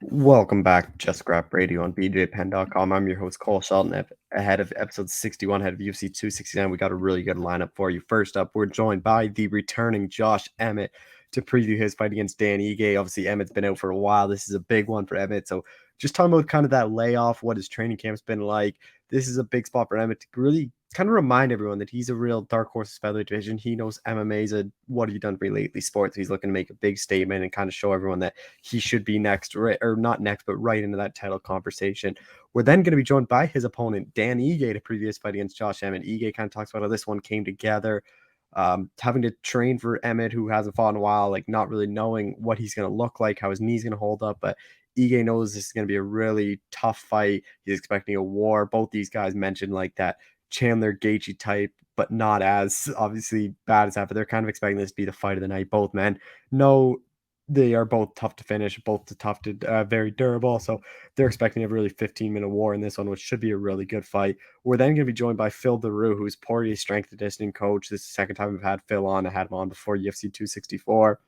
Welcome back to Just Scrap Radio on BJPen.com. I'm your host, Cole Shelton. Ahead of episode 61, ahead of UFC 269, we got a really good lineup for you. First up, we're joined by the returning Josh Emmett to preview his fight against Dan Ige. Obviously, Emmett's been out for a while. This is a big one for Emmett. So just talking about kind of that layoff, what his training camp's been like. This is a big spot for Emmett to really kind of remind everyone that he's a real dark horse featherweight division. He knows MMA is a what have you done for me lately sports. He's looking to make a big statement and kind of show everyone that he should be next, right, or not next, but right into that title conversation. We're then going to be joined by his opponent, Dan Ige, to previous fight against Josh Emmett. Ige kind of talks about how this one came together, having to train for Emmett, who hasn't fought in a while, like not really knowing what he's going to look like, how his knee's going to hold up. But Ige knows this is going to be a really tough fight. He's expecting a war. Both these guys mentioned like that Chandler Gaethje type, but not as obviously bad as that. But they're kind of expecting this to be the fight of the night. Both men know they are both tough to finish, both tough to very durable. So they're expecting a really 15-minute war in this one, which should be a really good fight. We're then going to be joined by Phil Daru, who's Poirier's strength and conditioning coach. This is the second time we've had Phil on. I had him on before UFC 264.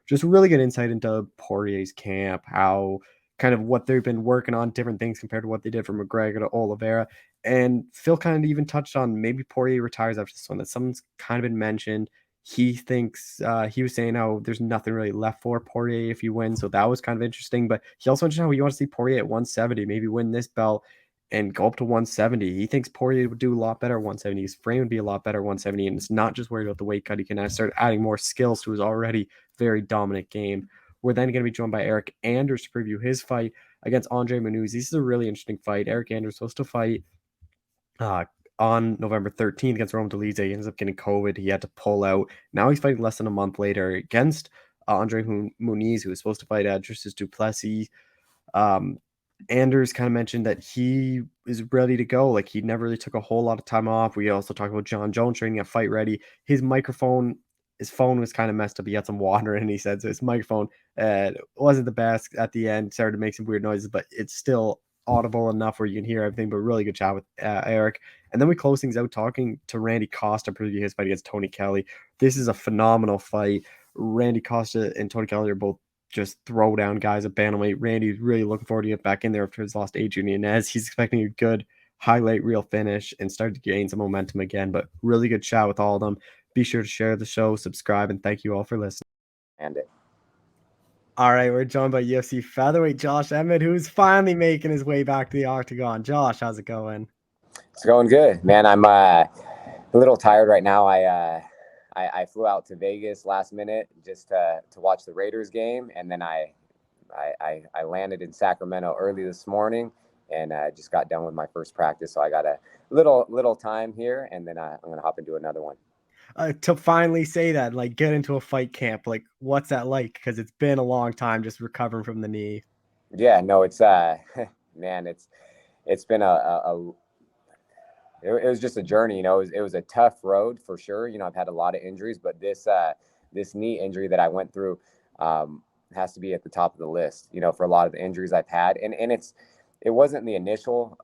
Just really good insight into Poirier's camp, how kind of what they've been working on, different things compared to what they did from McGregor to Oliveira. And Phil kind of even touched on maybe Poirier retires after this one. That someone's kind of been mentioned. He thinks he was saying how there's nothing really left for Poirier if he wins. So that was kind of interesting. But he also mentioned how he wants to see Poirier at 170, maybe win this belt and go up to 170. He thinks Poirier would do a lot better at 170. His frame would be a lot better at 170. And it's not just worried about the weight cut. He can start adding more skills to his already very dominant game. We're then going to be joined by Eryk Anders to preview his fight against Andre Muniz. This is a really interesting fight. Eryk Anders supposed to fight uh, on November 13th against Rome Dolidze. He ends up getting COVID. He had to pull out. Now he's fighting less than a month later against Andre Muniz, who was supposed to fight Justus Duplessis. Um, Anders kind of mentioned that he is ready to go. Like he never really took a whole lot of time off. We also talked about John Jones training at Fight Ready. His phone was kind of messed up. He had some water in, he said. So his microphone wasn't the best at the end. Started to make some weird noises, but it's still audible enough where you can hear everything. But really good chat with Eryk. And then we close things out talking to Randy Costa, preview his fight against Tony Kelly. This is a phenomenal fight. Randy Costa and Tony Kelly are both just throw down guys at bantamweight. Randy's really looking forward to get back in there after his lost Adrian Muniz. He's expecting a good highlight reel finish and start to gain some momentum again. But really good chat with all of them. Be sure to share the show, subscribe, and thank you all for listening. And it. All right, we're joined by UFC featherweight Josh Emmett, who's finally making his way back to the octagon. Josh, how's it going? It's going good, man. I'm a little tired right now. I flew out to Vegas last minute just to watch the Raiders game, and then I landed in Sacramento early this morning, and just got done with my first practice. So I got a little time here, and then I'm gonna hop into another one. To finally say that, like, get into a fight camp, like, what's that like? Because it's been a long time just recovering from the knee. Yeah, no, it's man, it's been it was just a journey. It was a tough road for sure. I've had a lot of injuries, but this knee injury that I went through has to be at the top of the list. For a lot of the injuries I've had, and it wasn't the initial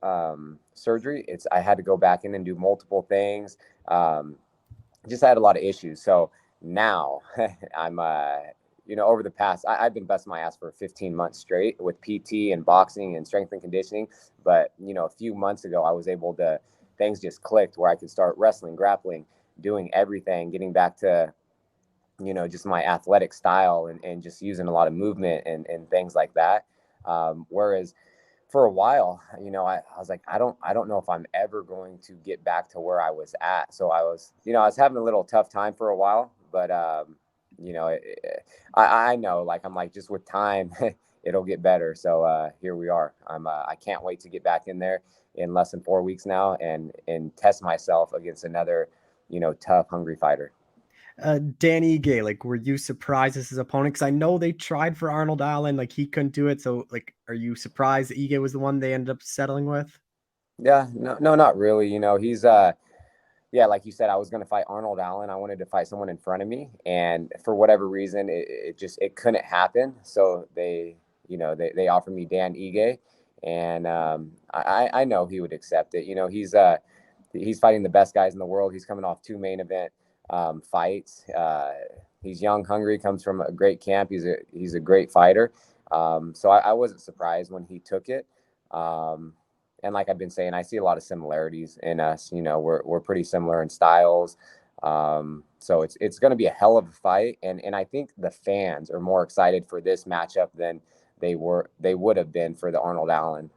surgery. I had to go back in and do multiple things. Just had a lot of issues. So now I'm over the past, I've been busting my ass for 15 months straight with PT and boxing and strength and conditioning. But, a few months ago, I was able to, things just clicked where I could start wrestling, grappling, doing everything, getting back to, just my athletic style and just using a lot of movement and things like that. Whereas for a while, I was like, I don't know if I'm ever going to get back to where I was at. So I was having a little tough time for a while, but, I know, like, I'm like, just with time, it'll get better. So here we are. I can't wait to get back in there in less than 4 weeks now and test myself against another, tough, hungry fighter. Danny Ige, like, were you surprised as his opponent? Because I know they tried for Arnold Allen, like, he couldn't do it. So, like, are you surprised that Ige was the one they ended up settling with? Yeah, no, not really. He's yeah, like you said, I was going to fight Arnold Allen. I wanted to fight someone in front of me, and for whatever reason, it couldn't happen. So they offered me Dan Ige, and I know he would accept it. He's fighting the best guys in the world. He's coming off 2 main event fights. He's young, hungry, comes from a great camp. He's a great fighter. So I wasn't surprised when he took it. And like I've been saying, I see a lot of similarities in us. You know, we're pretty similar in styles. So it's going to be a hell of a fight, and I think the fans are more excited for this matchup than they would have been for the Arnold Allen.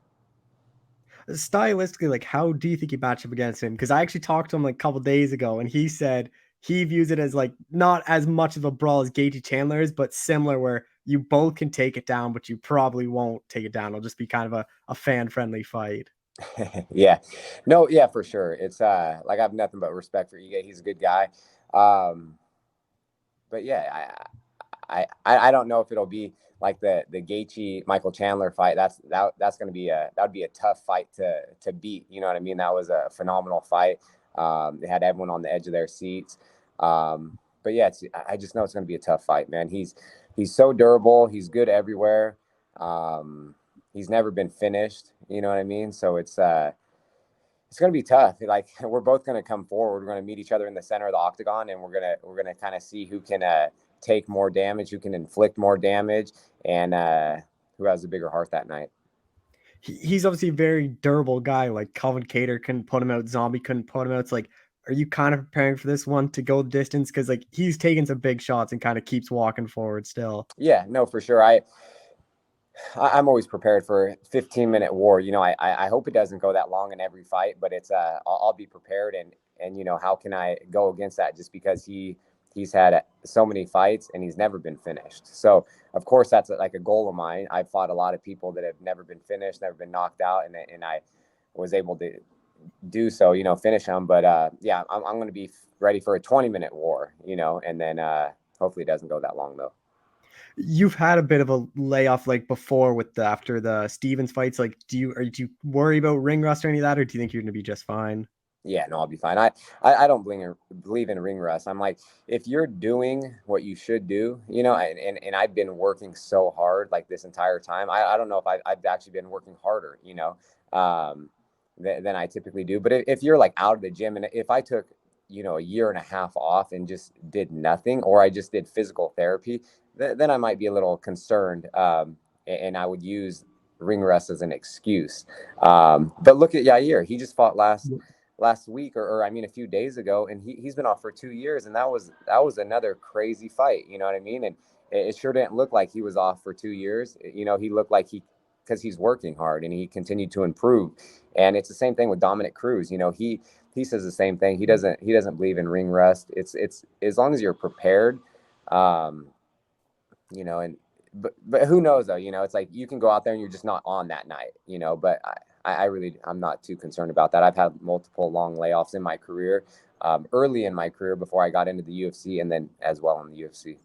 Stylistically, like, how do you think you match up against him? Because I actually talked to him like a couple days ago, and he said he views it as like not as much of a brawl as Gaethje Chandler is, but similar, where you both can take it down, but you probably won't take it down. It'll just be kind of a fan friendly fight. Yeah, no, yeah, for sure. It's like I have nothing but respect for Ige. He's a good guy. Um, but yeah, I don't know if it'll be like the Gaethje Michael Chandler fight. That's going to be that would be a tough fight to beat. You know what I mean? That was a phenomenal fight. They had everyone on the edge of their seats. But yeah, I just know it's going to be a tough fight, man. He's so durable. He's good everywhere. He's never been finished. You know what I mean? So it's going to be tough. Like we're both going to come forward. We're going to meet each other in the center of the octagon, and we're gonna kind of see who can take more damage, who can inflict more damage, and who has a bigger heart that night. He's obviously a very durable guy. Like Calvin Cater couldn't put him out, Zombie couldn't put him out. It's like, are you kind of preparing for this one to go the distance? Because like he's taking some big shots and kind of keeps walking forward still. Yeah, no, for sure. I'm always prepared for a 15-minute war. You know, I hope it doesn't go that long in every fight, but it's I'll be prepared, and you know, how can I go against that just because he's had so many fights and he's never been finished. So of course that's like a goal of mine. I've fought a lot of people that have never been finished, never been knocked out, and I was able to do so, you know, finish them. But yeah, I'm going to be ready for a 20-minute war, you know, and then hopefully it doesn't go that long though. You've had a bit of a layoff like before with after the Stevens fights. Like, do you worry about ring rust or any of that, or do you think you're going to be just fine? Yeah, no, I'll be fine. I don't believe in ring rust. I'm like, if you're doing what you should do, you know, and I've been working so hard like this entire time. I don't know if I've actually been working harder, you know, than I typically do. But if you're like out of the gym, and if I took, you know, a year and a half off and just did nothing, or I just did physical therapy, then I might be a little concerned. And I would use ring rust as an excuse. But look at Yair. He just fought last week or I mean a few days ago, and he's been off for 2 years, and that was another crazy fight, you know what I mean? And it sure didn't look like he was off for 2 years. You know, he looked like because he's working hard and he continued to improve. And it's the same thing with Dominic Cruz. You know, he says the same thing. He doesn't believe in ring rust. It's as long as you're prepared, um you know, and but who knows though, you know, it's like you can go out there and you're just not on that night, you know, but I'm not too concerned about that. I've had multiple long layoffs in my career, early in my career before I got into the UFC, and then as well in the UFC.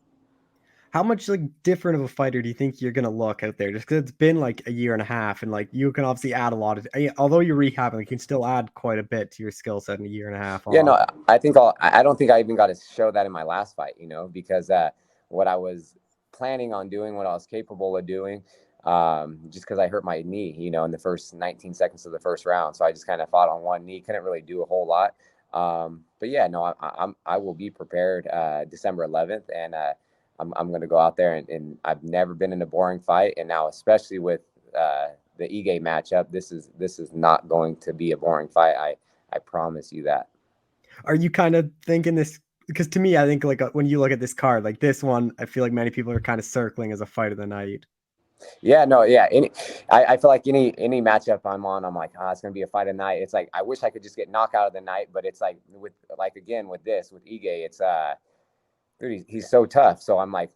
How much like different of a fighter do you think you're gonna look out there? Just because it's been like a year and a half, and like you can obviously add a lot of. Although you're rehabbing, you can still add quite a bit to your skill set in a year and a half Yeah, off. no, I don't think I even got to show that in my last fight, you know, because what I was planning on doing, what I was capable of doing, just because I hurt my knee, you know, in the first 19 seconds of the first round. So I just kind of fought on one knee, couldn't really do a whole lot. But yeah, no, I will be prepared December 11th, and I'm going to go out there, and I've never been in a boring fight, and now especially with the Ige matchup, this is not going to be a boring fight. I promise you that. Are you kind of thinking this? Because to me, I think like when you look at this card, like this one, I feel like many people are kind of circling as a fight of the night. Yeah, no, yeah. I feel like any matchup I'm on, I'm like, it's gonna be a fight of the night. It's like I wish I could just get knockout of the night, but it's like again with Ige, it's dude, he's so tough. So I'm like,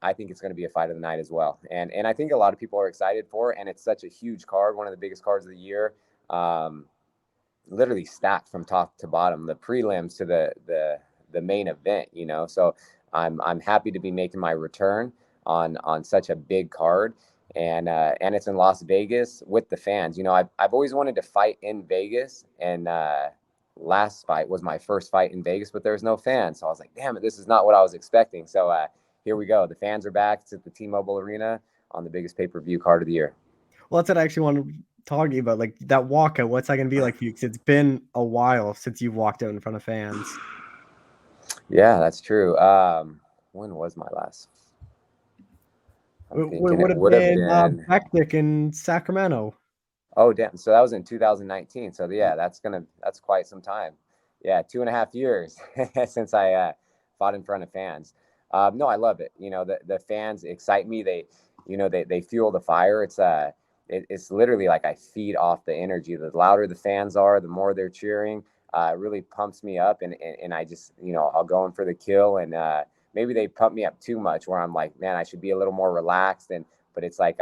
I think it's gonna be a fight of the night as well. And I think a lot of people are excited for it, and it's such a huge card, one of the biggest cards of the year. Literally stacked from top to bottom, the prelims to the main event, you know. So I'm happy to be making my return on such a big card, and it's in Las Vegas with the fans. You know, I've always wanted to fight in Vegas, and last fight was my first fight in Vegas, but there's no fans. So I was like, damn it, this is not what I was expecting. So here we go. The fans are back. It's at the T-Mobile Arena on the biggest pay-per-view card of the year. Well, that's what I actually want to talk to you about. Like that walkout, what's that going to be like for you? Because it's been a while since you've walked out in front of fans. Yeah, that's true. When was my last? I'm It thinking would it have would have been been. Bektik in Sacramento. Oh, damn. So that was in 2019. So yeah, that's quite some time. Yeah, 2.5 years since I fought in front of fans. No, I love it. The fans excite me. They fuel the fire. It's literally like I feed off the energy. The louder the fans are, the more they're cheering. It really pumps me up, and I just I'll go in for the kill, and maybe they pump me up too much, where I'm like, man, I should be a little more relaxed. But it's like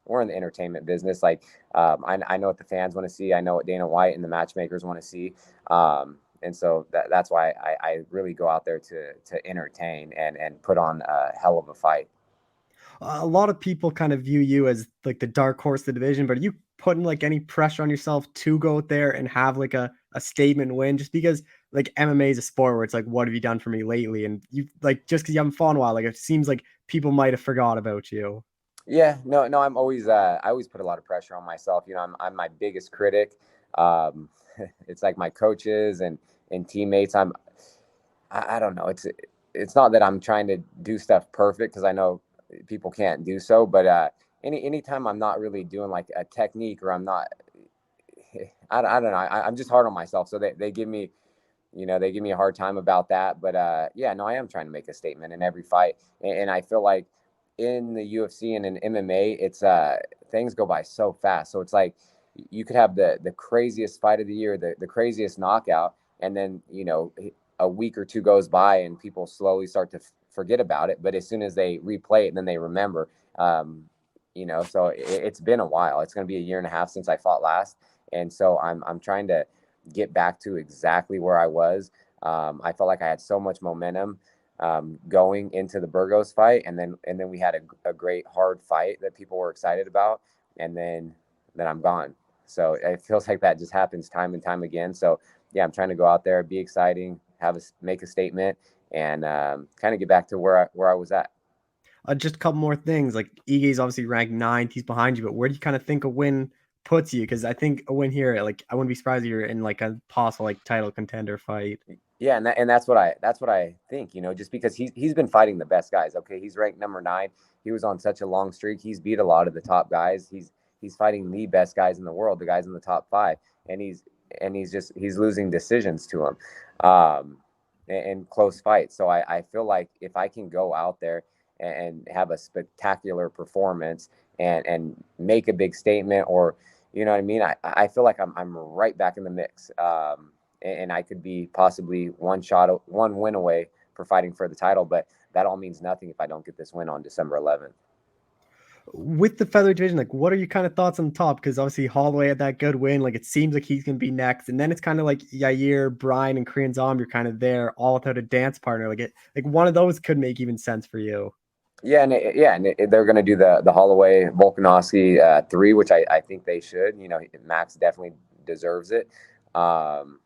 we're in the entertainment business. Like I know what the fans want to see. I know what Dana White and the matchmakers want to see. And so that's why I really go out there to entertain and put on a hell of a fight. A lot of people kind of view you as like the dark horse of the division, but are you putting like any pressure on yourself to go out there and have like a statement win? Just because like MMA is a sport where it's like, what have you done for me lately? And you like just because you haven't fought in a while, like it seems like people might have forgot about you. Yeah, no, I always put a lot of pressure on myself. I'm my biggest critic. Um, it's like my coaches and teammates. I don't know. It's not that I'm trying to do stuff perfect, because I know people can't do so. But anytime I'm not really doing like a technique, or I'm not, I don't know. I'm just hard on myself. So they give me, they give me a hard time about that. But yeah, no, I am trying to make a statement in every fight, and I feel like in the UFC and in MMA, it's things go by so fast. So it's like you could have the craziest fight of the year, the craziest knockout, and then a week or two goes by and people slowly start to forget about it. But as soon as they replay it, then they remember. So it's been a while. It's going to be a year and a half since I fought last, and so I'm trying to get back to exactly where I was. I felt like I had so much momentum going into the Burgos fight, and then we had a great hard fight that people were excited about, and then I'm gone. So it feels like that just happens time and time again. So yeah, I'm trying to go out there, be exciting, make a statement, and kind of get back to where I was at. Just a couple more things. Like Ige's obviously ranked ninth. He's behind you, but where do you kind of think a win puts you? Because I think a win here, like I wouldn't be surprised if you're in like a possible like title contender fight. Yeah, and that's what I think. Just because he's been fighting the best guys. Okay, he's ranked number 9. He was on such a long streak. He's beat a lot of the top guys. He's fighting the best guys in the world, the guys in the top 5, and he's losing decisions to him, in close fights. So I feel like if I can go out there and have a spectacular performance and make a big statement, or you know what I mean, I feel like I'm right back in the mix. And I could be possibly one win away for fighting for the title. But that all means nothing if I don't get this win on December 11th. With the featherweight division, like what are your kind of thoughts on the top? Because obviously Holloway had that good win. Like it seems like he's gonna be next, and then it's kind of like Yair, Brian, and Korean Zombie. You're kind of there all without a dance partner. Like one of those could make even sense for you. Yeah, they're going to do the Holloway Volkanovski 3, which I think they should. Max definitely deserves it. Um,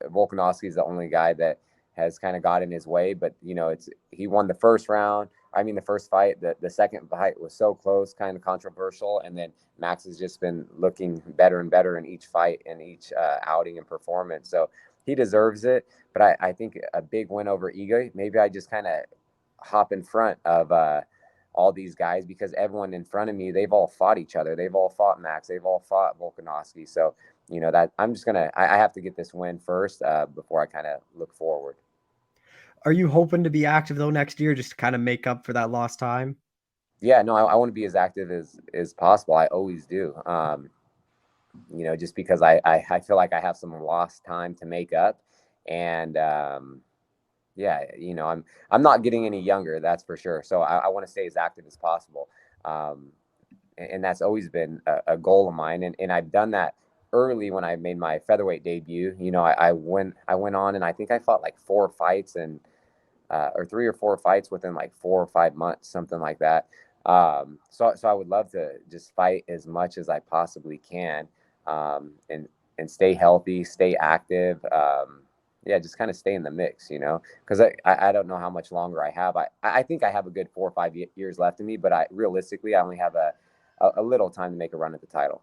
Volkanovski is the only guy that has kind of got in his way, but he won the first round. I mean, the first fight. The second fight was so close, kind of controversial, and then Max has just been looking better and better in each fight and each outing and performance. So he deserves it. But I think a big win over Ige. Maybe I just kind of hop in front of all these guys, because everyone in front of me, they've all fought each other. They've all fought Max. They've all fought Volkanovski. So that I'm just I have to get this win first before I kind of look forward. Are you hoping to be active though next year, just to kind of make up for that lost time? Yeah, no, I want to be as active as possible. I always do. Just because I feel like I have some lost time to make up, and yeah, I'm not getting any younger, that's for sure. So I want to stay as active as possible, and that's always been a goal of mine. And I've done that early when I made my featherweight debut. I went on, and I think I fought like 4 fights, and or 3 or 4 fights within like 4 or 5 months, something like that. So I would love to just fight as much as I possibly can, and stay healthy, stay active. Yeah, just kind of stay in the mix, because I don't know how much longer I have. I think I have a good 4 or 5 years left in me, but realistically, I only have a little time to make a run at the title.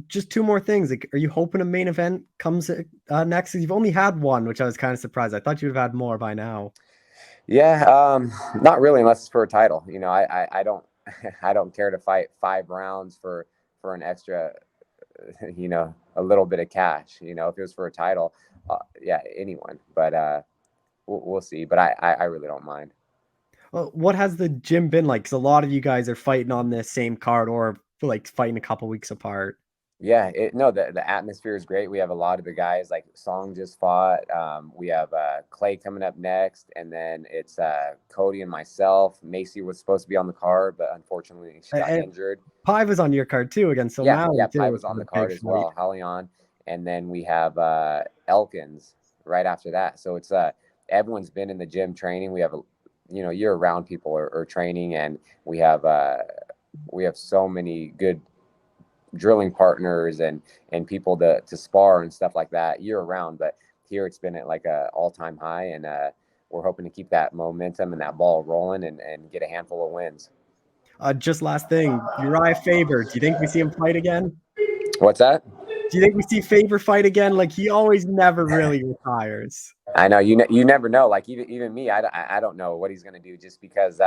Just two more things. Like, are you hoping a main event comes next? You've only had one, which I was kind of surprised. I thought you would have had more by now. Yeah, not really, unless it's for a title. You know, I don't I don't care to fight 5 rounds for an extra, you know, a little bit of cash. You know, if it was for a title, yeah, anyone. But we'll see. But I really don't mind. Well, what has the gym been like? Because a lot of you guys are fighting on the same card or like fighting a couple weeks apart. Yeah, no, the atmosphere is great. We have a lot of the guys like Song just fought. We have Clay coming up next, and then it's Cody and myself. Macy was supposed to be on the card, but unfortunately she got And injured. Pi was on your card too against Yeah, O'Malley Pi too was for on the the card big as fight. well, Halion, and then we have Elkins right after that. So it's everyone's been in the gym training. We have you know, year-round people are training, and we have so many good drilling partners and people to spar and stuff like that year round. But here it's been at like a all-time high, and we're hoping to keep that momentum and that ball rolling and get a handful of wins. Just last thing, Uriah Faber. Do you think we see him fight again? What's that? Do you think we see Faber fight again? Like he always never really retires. I know you never know. Like even me, I don't know what he's gonna do, just because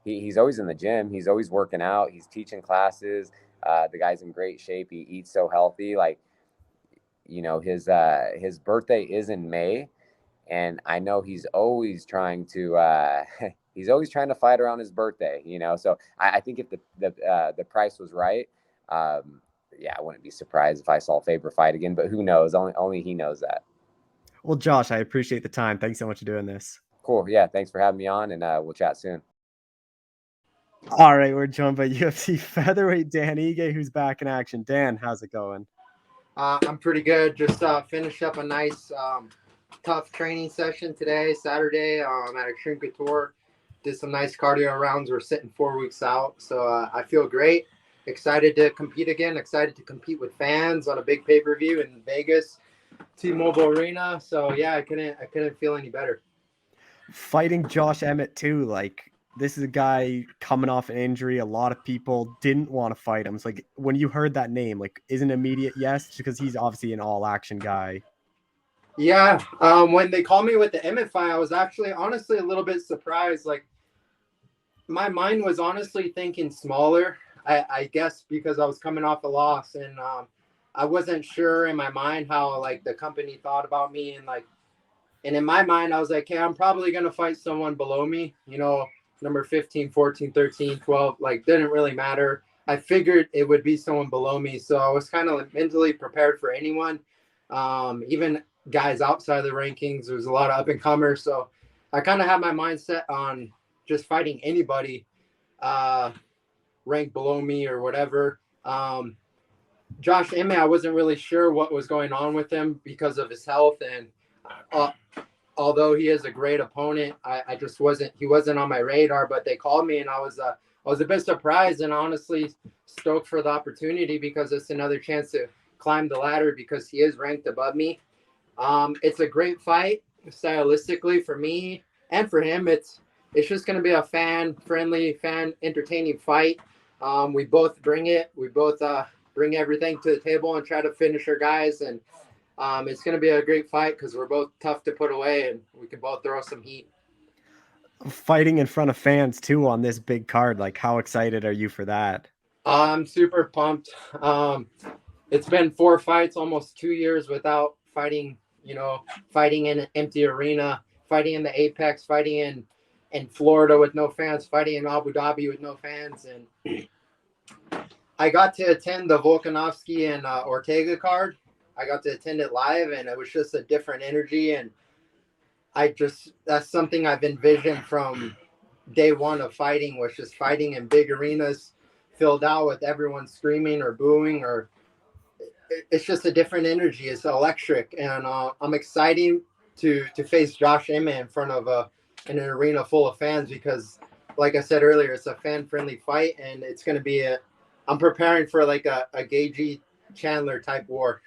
he's always in the gym. He's always working out. He's teaching classes. The guy's in great shape. He eats so healthy. Like, you know, his birthday is in May, and I know he's always trying to he's always trying to fight around his birthday. You know, so I think if the price was right, yeah, I wouldn't be surprised if I saw Faber fight again. But who knows? Only he knows that. Well, Josh, I appreciate the time. Thanks so much for doing this. Cool. Yeah. Thanks for having me on, and we'll chat soon. All right, we're joined by UFC featherweight Dan Ige, who's back in action. Dan, how's it going? I'm pretty good. Just finished up a nice, tough training session today, Saturday, at Extreme Couture. Did some nice cardio rounds. We're sitting 4 weeks out, so I feel great. Excited to compete again. Excited to compete with fans on a big pay-per-view in Vegas, T-Mobile Arena. So yeah, I couldn't feel any better. Fighting Josh Emmett too, like this is a guy coming off an injury. A lot of people didn't want to fight him. It's like when you heard that name, like is an immediate yes, because he's obviously an all-action guy. Yeah, when they called me with the Emmett fight, I was actually honestly a little bit surprised. Like my mind was honestly thinking smaller. I guess because I was coming off a loss, and I wasn't sure in my mind how like the company thought about me, and in my mind I was like, hey, I'm probably going to fight someone below me, you know, number 15, 14, 13, 12, like didn't really matter. I figured it would be someone below me, so I was kind of mentally prepared for anyone, even guys outside the rankings. There's a lot of up and comers, so I kind of had my mindset on just fighting anybody ranked below me or whatever. Josh Emmett, I wasn't really sure what was going on with him because of his health, and uh, although he is a great opponent, I just he wasn't on my radar. But they called me, and I was a bit surprised and honestly stoked for the opportunity, because it's another chance to climb the ladder, because he is ranked above me. It's a great fight stylistically for me and for him. It's just going to be a fan-friendly, fan-entertaining fight. We both bring it. We both bring everything to the table and try to finish our guys. And it's going to be a great fight because we're both tough to put away, and we can both throw some heat. Fighting in front of fans too on this big card, like how excited are you for that? I'm super pumped. It's been 4 fights, almost 2 years without fighting, you know, fighting in an empty arena, fighting in the Apex, fighting in Florida with no fans, fighting in Abu Dhabi with no fans. And I got to attend the Volkanovski and Ortega card. I got to attend it live, and it was just a different energy. And that's something I've envisioned from day one of fighting, was just fighting in big arenas filled out with everyone screaming or booing, or it's just a different energy. It's electric, and I'm excited to face Josh Emmett in front of an arena full of fans, because, like I said earlier, it's a fan-friendly fight, and it's going to be I'm preparing for like a Gagey Chandler type war.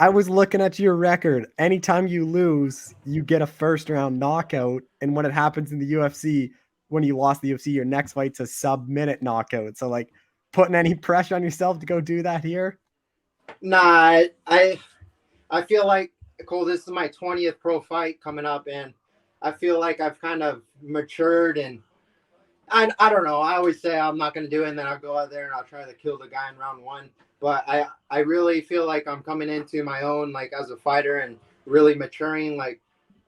I was looking at your record. Anytime you lose, you get a first round knockout. And when it happens in the UFC, when you lost the UFC, your next fight's a sub-minute knockout. So like putting any pressure on yourself to go do that here? Nah, I feel like, Cole, this is my 20th pro fight coming up, and I feel like I've kind of matured, and I don't know. I always say I'm not going to do it, and then I'll go out there and I'll try to kill the guy in round one. But I really feel like I'm coming into my own, like, as a fighter, and really maturing. Like,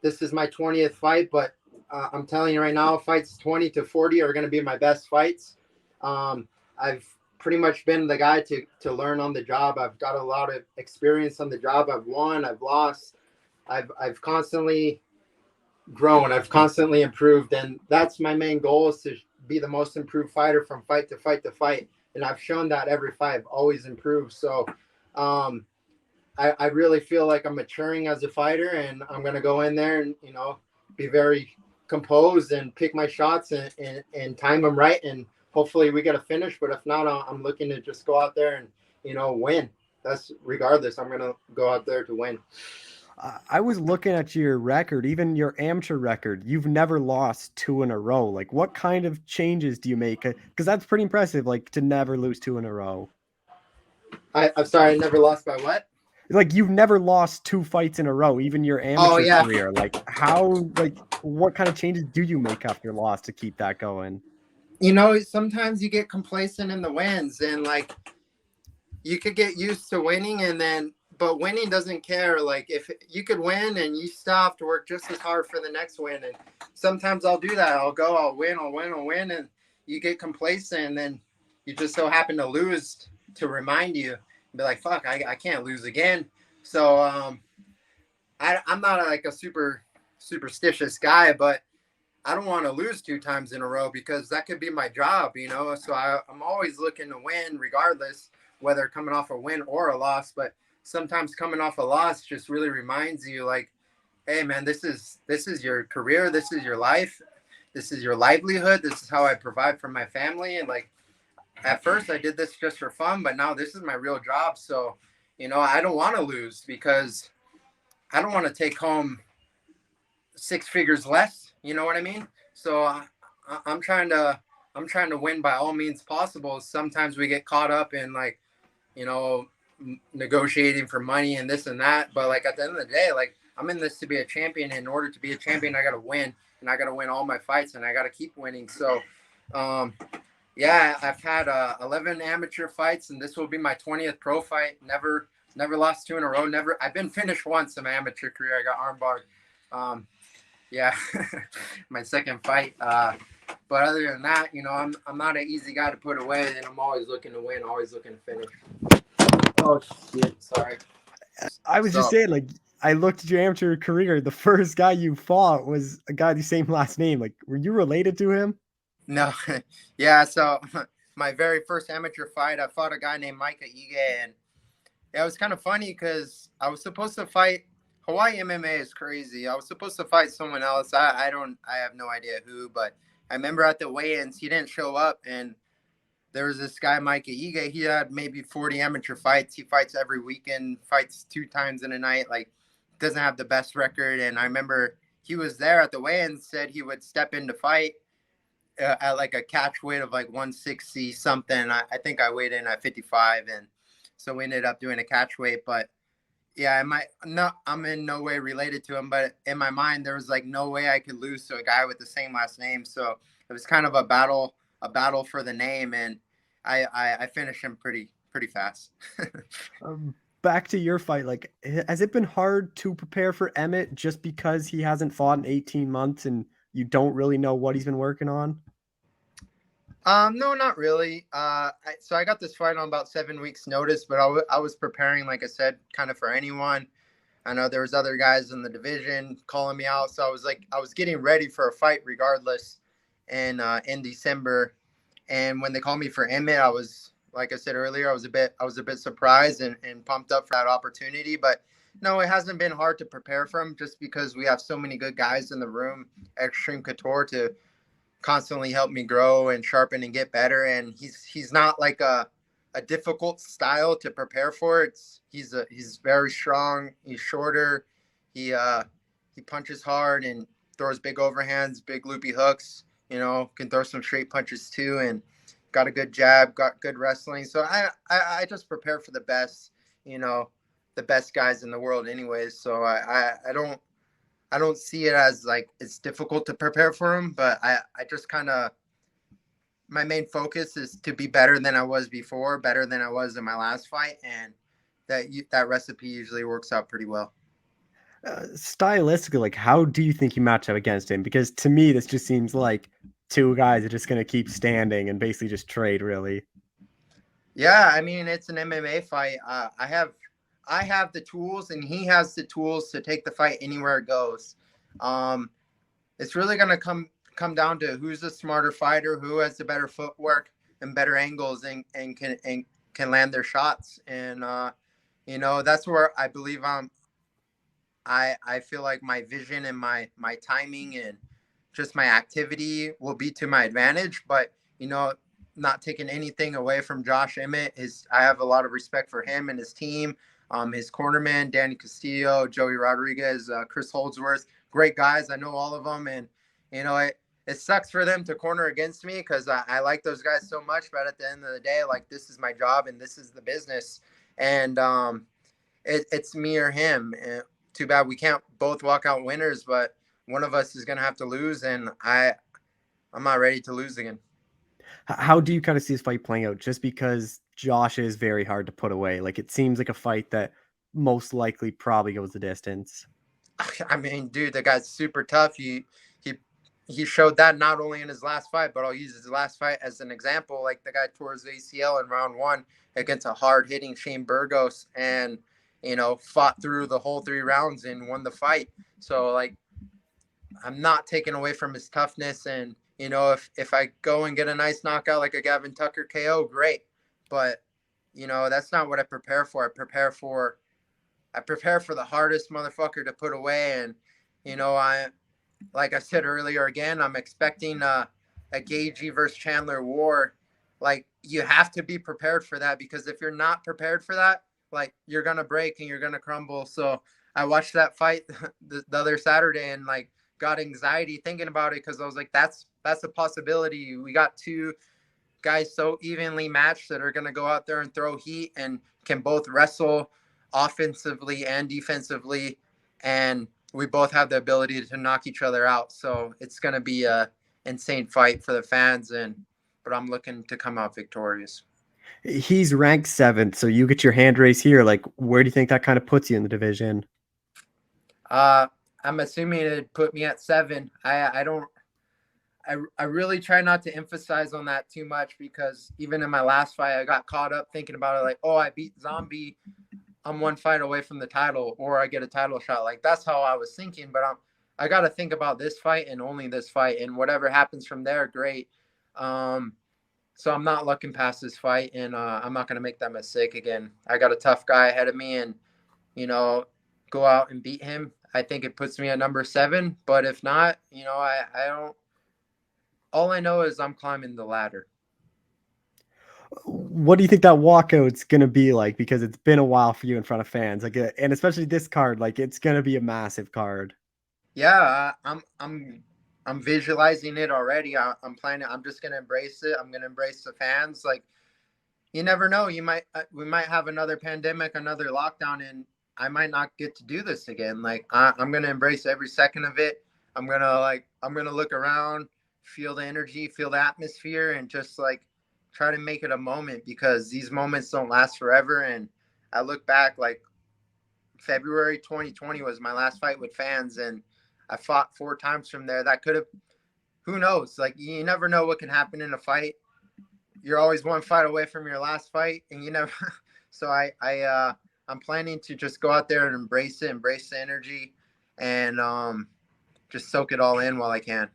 this is my 20th fight, but I'm telling you right now, fights 20 to 40 are going to be my best fights. I've pretty much been the guy to learn on the job. I've got a lot of experience on the job. I've won, I've lost. I've constantly grown. I've constantly improved, and that's my main goal, is to be the most improved fighter from fight to fight to fight. And I've shown that every fight. I've always improved. So I really feel like I'm maturing as a fighter, and I'm going to go in there and, be very composed and pick my shots and time them right. And hopefully we get a finish. But if not, I'm looking to just go out there and, win. That's regardless. I'm going to go out there to win. I was looking at your record, even your amateur record. You've never lost 2 in a row. Like, what kind of changes do you make? Because that's pretty impressive, like, to never lose 2 in a row. I'm sorry, I never lost by what? Like, you've never lost 2 fights in a row, even your amateur career. Like, what kind of changes do you make after a loss to keep that going? Sometimes you get complacent in the wins, and, like, you could get used to winning, but winning doesn't care. Like, if you could win and you still have to work just as hard for the next win. And sometimes I'll do that. I'll win. And you get complacent, and then you just so happen to lose to remind you, be like, fuck, I can't lose again. So I'm not like a super superstitious guy, but I don't want to lose 2 times in a row, because that could be my job, So I'm always looking to win, regardless, whether coming off a win or a loss. But sometimes coming off a loss just really reminds you, like, hey man, this is your career, this is your life, this is your livelihood, this is how I provide for my family. And, like, at first I did this just for fun, but now this is my real job. So, I don't want to lose, because I don't want to take home 6 figures less. You know what I mean? So I'm trying to win by all means possible. Sometimes we get caught up in, like, negotiating for money and this and that. But, like, at the end of the day, like, I'm in this to be a champion. In order to be a champion, I got to win, and I got to win all my fights, and I got to keep winning. So, yeah, I've had 11 amateur fights, and this will be my 20th pro fight. Never lost 2 in a row. I've been finished once in my amateur career. I got armbarred. Yeah, my second fight. But other than that, I'm not an easy guy to put away, and I'm always looking to win, always looking to finish. Oh shit! Sorry. I was just saying, like, I looked at your amateur career. The first guy you fought was a guy the same last name. Like, were you related to him? No. Yeah. So my very first amateur fight, I fought a guy named Micah Ige, and it was kind of funny because I was supposed to fight. Hawaii MMA is crazy. I was supposed to fight someone else. I have no idea who, but I remember at the weigh-ins, he didn't show up, and there was this guy, Micah Ige. He had maybe 40 amateur fights. He fights every weekend, fights 2 times in a night, like, doesn't have the best record. And I remember he was there at the weigh-ins, said he would step in to fight at, like, a catch weight of, like, 160 something. I think I weighed in at 55, and so we ended up doing a catch weight. But yeah, I'm in no way related to him, but in my mind, there was, like, no way I could lose to a guy with the same last name. So it was kind of a battle for the name, and I finished him pretty fast. Back to your fight, like, has it been hard to prepare for Emmett just because he hasn't fought in 18 months and you don't really know what he's been working on? No, not really. So I got this fight on about 7 weeks notice, but I was preparing, like I said, kind of for anyone. I know there was other guys in the division calling me out. So I was getting ready for a fight regardless in December. And when they called me for Emmett, I was, like I said earlier, I was a bit surprised and pumped up for that opportunity. But no, it hasn't been hard to prepare for him, just because we have so many good guys in the room, Extreme Couture, to constantly help me grow and sharpen and get better. And he's not like a difficult style to prepare for. He's very strong. He's shorter. He punches hard and throws big overhands, big loopy hooks, can throw some straight punches too, and got a good jab, got good wrestling. So I just prepare for the best, the best guys in the world anyways. So I I don't see it as like it's difficult to prepare for him, but I just kind of my main focus is to be better than I was before, better than I was in my last fight, and that recipe usually works out pretty well. Stylistically, like, how do you think you match up against him? Because to me, this just seems like two guys are just going to keep standing and basically just trade, really. Yeah, I mean it's an MMA fight. I have the tools, and he has the tools to take the fight anywhere it goes. Um, it's really gonna come down to who's the smarter fighter, who has the better footwork and better angles, and can land their shots. And that's where I believe I feel like my vision and my timing and just my activity will be to my advantage. But not taking anything away from Josh Emmett, I have a lot of respect for him and his team, his cornerman, Danny Castillo, Joey Rodriguez, Chris Holdsworth, great guys. I know all of them, and it sucks for them to corner against me because I like those guys so much. But at the end of the day, like, this is my job and this is the business, and it's me or him. And too bad we can't both walk out winners, but one of us is gonna have to lose, and I'm not ready to lose again. How do you kind of see this fight playing out? Just because Josh is very hard to put away. Like, it seems like a fight that most likely probably goes the distance. I mean, dude, the guy's super tough. He showed that not only in his last fight, but I'll use his last fight as an example. Like, the guy tore his ACL in round 1 against a hard hitting Shane Burgos, and fought through the whole 3 rounds and won the fight. So, like, I'm not taking away from his toughness, and if I go and get a nice knockout like a Gavin Tucker KO, great. But that's not what I prepare for. I prepare for the hardest motherfucker to put away, and like I said earlier, again, I'm expecting a Gagey versus Chandler war. Like, you have to be prepared for that, because if you're not prepared for that, like, you're gonna break and you're gonna crumble. So I watched that fight the other Saturday and, like, got anxiety thinking about it, because I was like, that's a possibility. We got 2 guys so evenly matched that are gonna go out there and throw heat and can both wrestle offensively and defensively, and we both have the ability to knock each other out. So it's going to be a insane fight for the fans, but I'm looking to come out victorious. He's ranked 7th, so you get your hand raise here. Like, where do you think that kind of puts you in the division? I'm assuming it'd put me at 7. I really try not to emphasize on that too much, because even in my last fight, I got caught up thinking about it like, oh, I beat Zombie, I'm 1 fight away from the title, or I get a title shot. Like, that's how I was thinking. But I got to think about this fight and only this fight, and whatever happens from there, great. So I'm not looking past this fight, and I'm not going to make that mistake again. I got a tough guy ahead of me, and go out and beat him. I think it puts me at number 7. But if not, I don't. All I know is I'm climbing the ladder. What do you think that walkout's gonna be like? Because it's been a while for you in front of fans, like, and especially this card, like, it's gonna be a massive card. Yeah, I'm visualizing it already. I'm planning. I'm just gonna embrace it. I'm gonna embrace the fans. Like, you never know. We might have another pandemic, another lockdown, and I might not get to do this again. Like, I'm gonna embrace every second of it. I'm gonna look around, feel the energy, feel the atmosphere, and just, like, try to make it a moment, because these moments don't last forever. And I look back, like, February 2020 was my last fight with fans, and I fought 4 times from there. That could have, who knows? Like, you never know what can happen in a fight. You're always 1 fight away from your last fight, and you never. So I'm planning to just go out there and embrace it, embrace the energy, and just soak it all in while I can.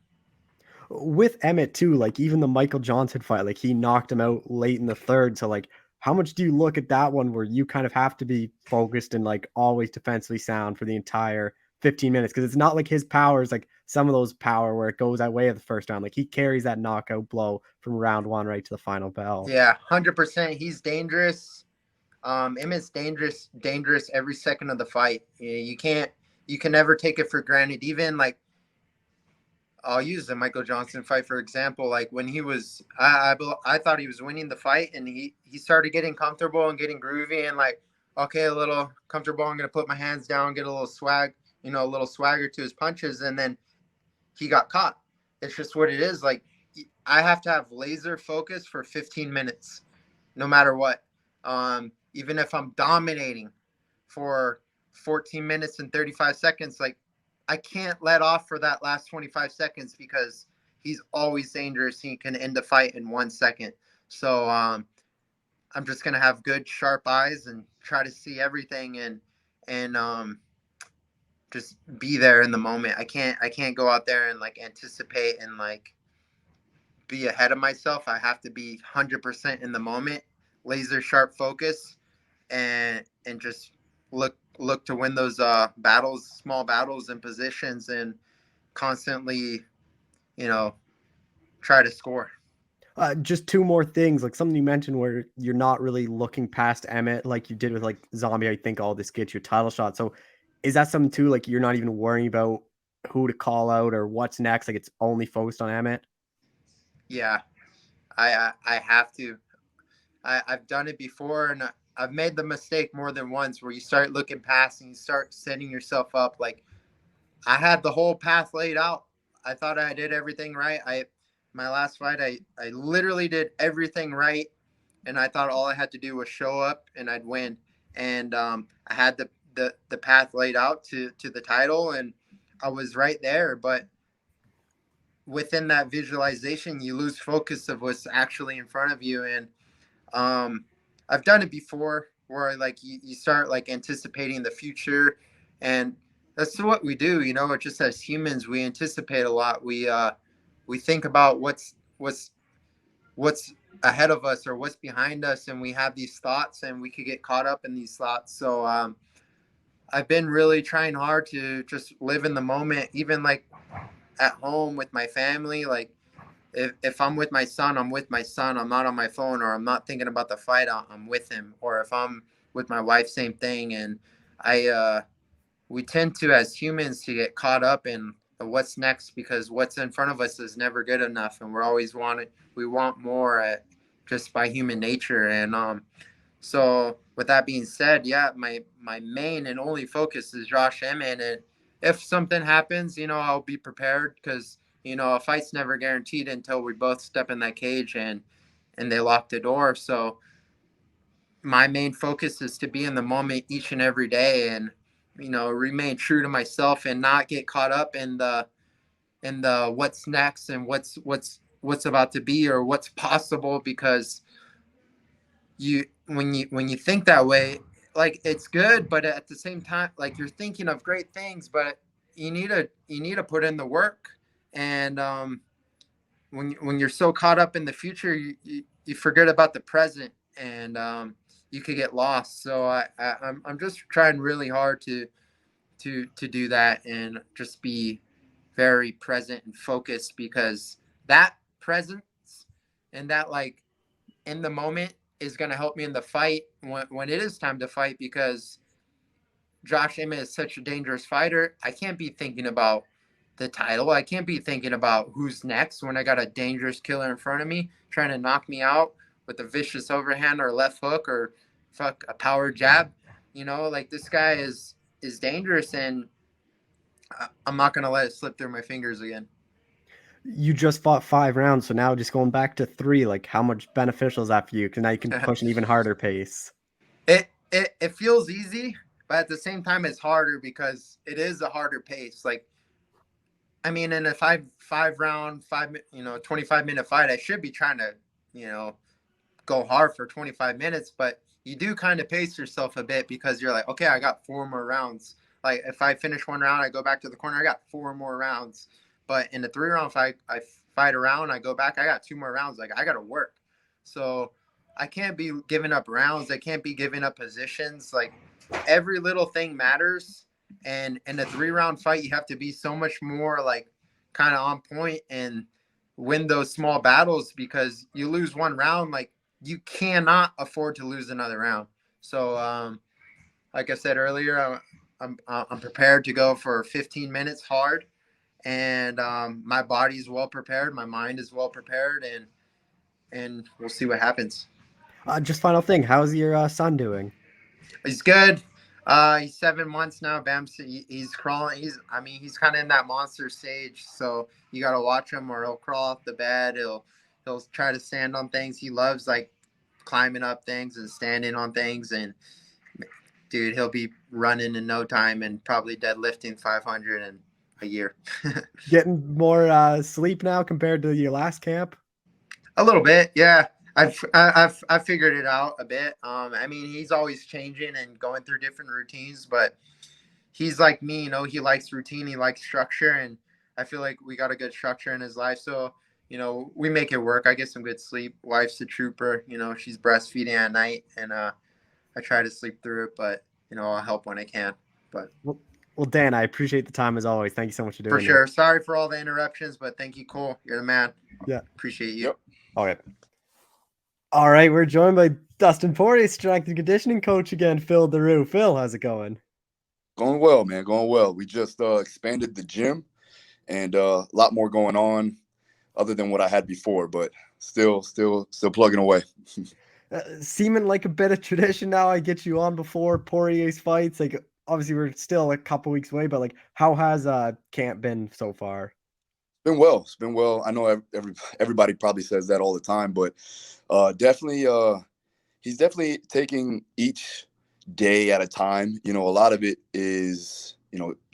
With Emmett too, like, even the Michael Johnson fight, like, he knocked him out late in the 3rd. So, like, how much do you look at that one where you kind of have to be focused and, like, always defensively sound for the entire 15 minutes? Because it's not like his power is like some of those power where it goes that way of the first round. Like, he carries that knockout blow from round 1 right to the final bell. Yeah, 100%. He's dangerous. Emmett's dangerous every second of the fight. You can never take it for granted. Even, like, I'll use the Michael Johnson fight for example. Like, when he was, I thought he was winning the fight, and he started getting comfortable and getting groovy, and, like, okay, a little comfortable. I'm gonna put my hands down, get a little swag. a little swagger to his punches, and then he got caught. It's just what it is. Like, I have to have laser focus for 15 minutes, no matter what. Even if I'm dominating for 14 minutes and 35 seconds, like, I can't let off for that last 25 seconds because he's always dangerous. He can end the fight in 1 second. So I'm just gonna have good sharp eyes and try to see everything and just be there in the moment. I can't go out there and like anticipate and like be ahead of myself. I have to be 100% in the moment, laser sharp focus, and just look to win those battles, small battles and positions, and constantly, you know, try to score. Just two more things, like something you mentioned where you're not really looking past Emmett like you did with like Zombie. I think all this gets you a title shot. So is that something too? Like you're not even worrying about who to call out or what's next. Like it's only focused on Emmett. Yeah, I have to. I've done it before, and I've made the mistake more than once where you start looking past and you start setting yourself up. Like, I had the whole path laid out. I thought I did everything right. My last fight, I literally did everything right, and I thought all I had to do was show up and I'd win. And I had the path laid out to the title, and I was right there. But within that visualization, you lose focus of what's actually in front of you. And I've done it before where like you start like anticipating the future, and that's what we do. It just as humans, we anticipate a lot. We think about what's ahead of us or what's behind us, and we have these thoughts, and we could get caught up in these thoughts. So I've been really trying hard to just live in the moment, even like at home with my family. Like, if I'm with my son, I'm with my son. I'm not on my phone, or I'm not thinking about the fight. I'm with him. Or if I'm with my wife, same thing. And we tend to, as humans, to get caught up in the what's next, because what's in front of us is never good enough, and we want more just by human nature. And so with that being said, yeah, my main and only focus is Josh Emmett. And if something happens, I'll be prepared, because a fight's never guaranteed until we both step in that cage and they lock the door. So my main focus is to be in the moment each and every day, and remain true to myself and not get caught up in the what's next and what's about to be or what's possible. Because when you think that way, like, it's good, but at the same time, like, you're thinking of great things, but you need to put in the work. And when you're so caught up in the future, you forget about the present, and you could get lost. So I'm just trying really hard to do that and just be very present and focused, because that presence and that, like, in the moment is going to help me in the fight when it is time to fight. Because Josh Emmett is such a dangerous fighter. I can't be thinking about the title. I can't be thinking about who's next when I got a dangerous killer in front of me trying to knock me out with a vicious overhand or left hook or a power jab. Like, this guy is dangerous, and I'm not going to let it slip through my fingers again. You just fought 5 rounds, so now just going back to 3, like how much beneficial is that for you? Because now you can push an even harder pace. It feels easy, but at the same time, it's harder because it is a harder pace. Like, I mean, in a five round, 25-minute fight, I should be trying to, go hard for 25 minutes, but you do kind of pace yourself a bit, because you're like, okay, I got 4 more rounds. Like, if I finish 1 round, I go back to the corner, I got 4 more rounds. But in the 3-round fight, I fight around, I go back, I got 2 more rounds. Like, I got to work. So I can't be giving up rounds. I can't be giving up positions. Like, every little thing matters. And in a 3-round fight, you have to be so much more, like, kind of on point and win those small battles, because you lose 1 round, like, you cannot afford to lose another round. So, like I said earlier, I'm prepared to go for 15 minutes hard, and my body's well prepared, my mind is well prepared, and we'll see what happens. Just final thing, how's your son doing? He's good. He's 7 months now. Bam's he's crawling. He's kind of in that monster stage. So you gotta watch him, or he'll crawl off the bed. He'll try to stand on things. He loves like climbing up things and standing on things. And dude, he'll be running in no time and probably deadlifting 500 in a year. Getting more sleep now compared to your last camp? A little bit, yeah. I've figured it out a bit. He's always changing and going through different routines, but he's like me, he likes routine, he likes structure, and I feel like we got a good structure in his life. So, we make it work. I get some good sleep. Wife's a trooper, she's breastfeeding at night, and I try to sleep through it, but I'll help when I can. But well, Dan, I appreciate the time as always. Thank you so much for doing it. For sure. Sorry for all the interruptions, but thank you, Cole. You're the man. Yeah. Appreciate you. Yep. Okay. All right, we're joined by Dustin Porte, strength and conditioning coach again, Phil Deru. Phil, how's it going? Going well, man. Going well. We just expanded the gym, and a lot more going on, other than what I had before. But still plugging away. Seeming like a bit of tradition now. I get you on before Poirier's fights. Like, obviously, we're still a couple weeks away, but like, how has camp been so far? It's been well. I know everybody probably says that all the time, but definitely, he's definitely taking each day at a time. A lot of it is,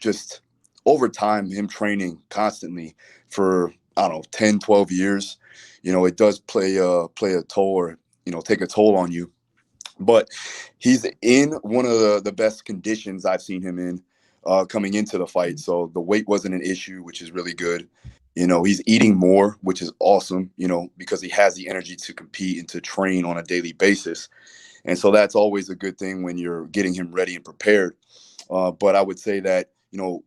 just over time, him training constantly for, I don't know, 10, 12 years. It does play a toll, or, take a toll on you. But he's in one of the best conditions I've seen him in coming into the fight. So the weight wasn't an issue, which is really good. He's eating more, which is awesome, because he has the energy to compete and to train on a daily basis. And so that's always a good thing when you're getting him ready and prepared. But I would say that,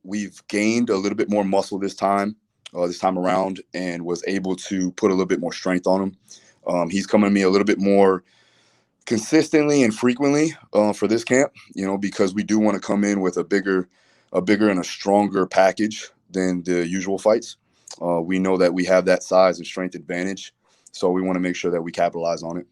we've gained a little bit more muscle this time around, and was able to put a little bit more strength on him. He's coming to me a little bit more consistently and frequently for this camp, because we do want to come in with a bigger and a stronger package than the usual fights. We know that we have that size and strength advantage, so we want to make sure that we capitalize on it.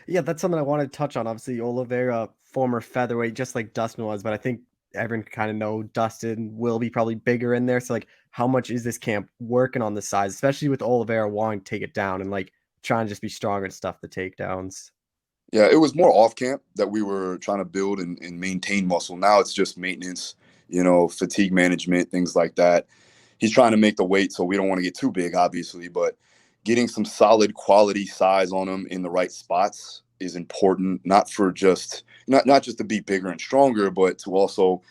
Yeah, that's something I wanted to touch on. Obviously, Oliveira, former featherweight, just like Dustin was, but I think everyone kind of know Dustin will be probably bigger in there. So, like, how much is this camp working on the size, especially with Oliveira wanting to take it down and like trying to just be stronger and stuff the takedowns? Yeah, it was more off camp that we were trying to build and maintain muscle. Now it's just maintenance, fatigue management, things like that. He's trying to make the weight, so we don't want to get too big, obviously, but getting some solid quality size on him in the right spots is important, not just to be bigger and stronger, but to also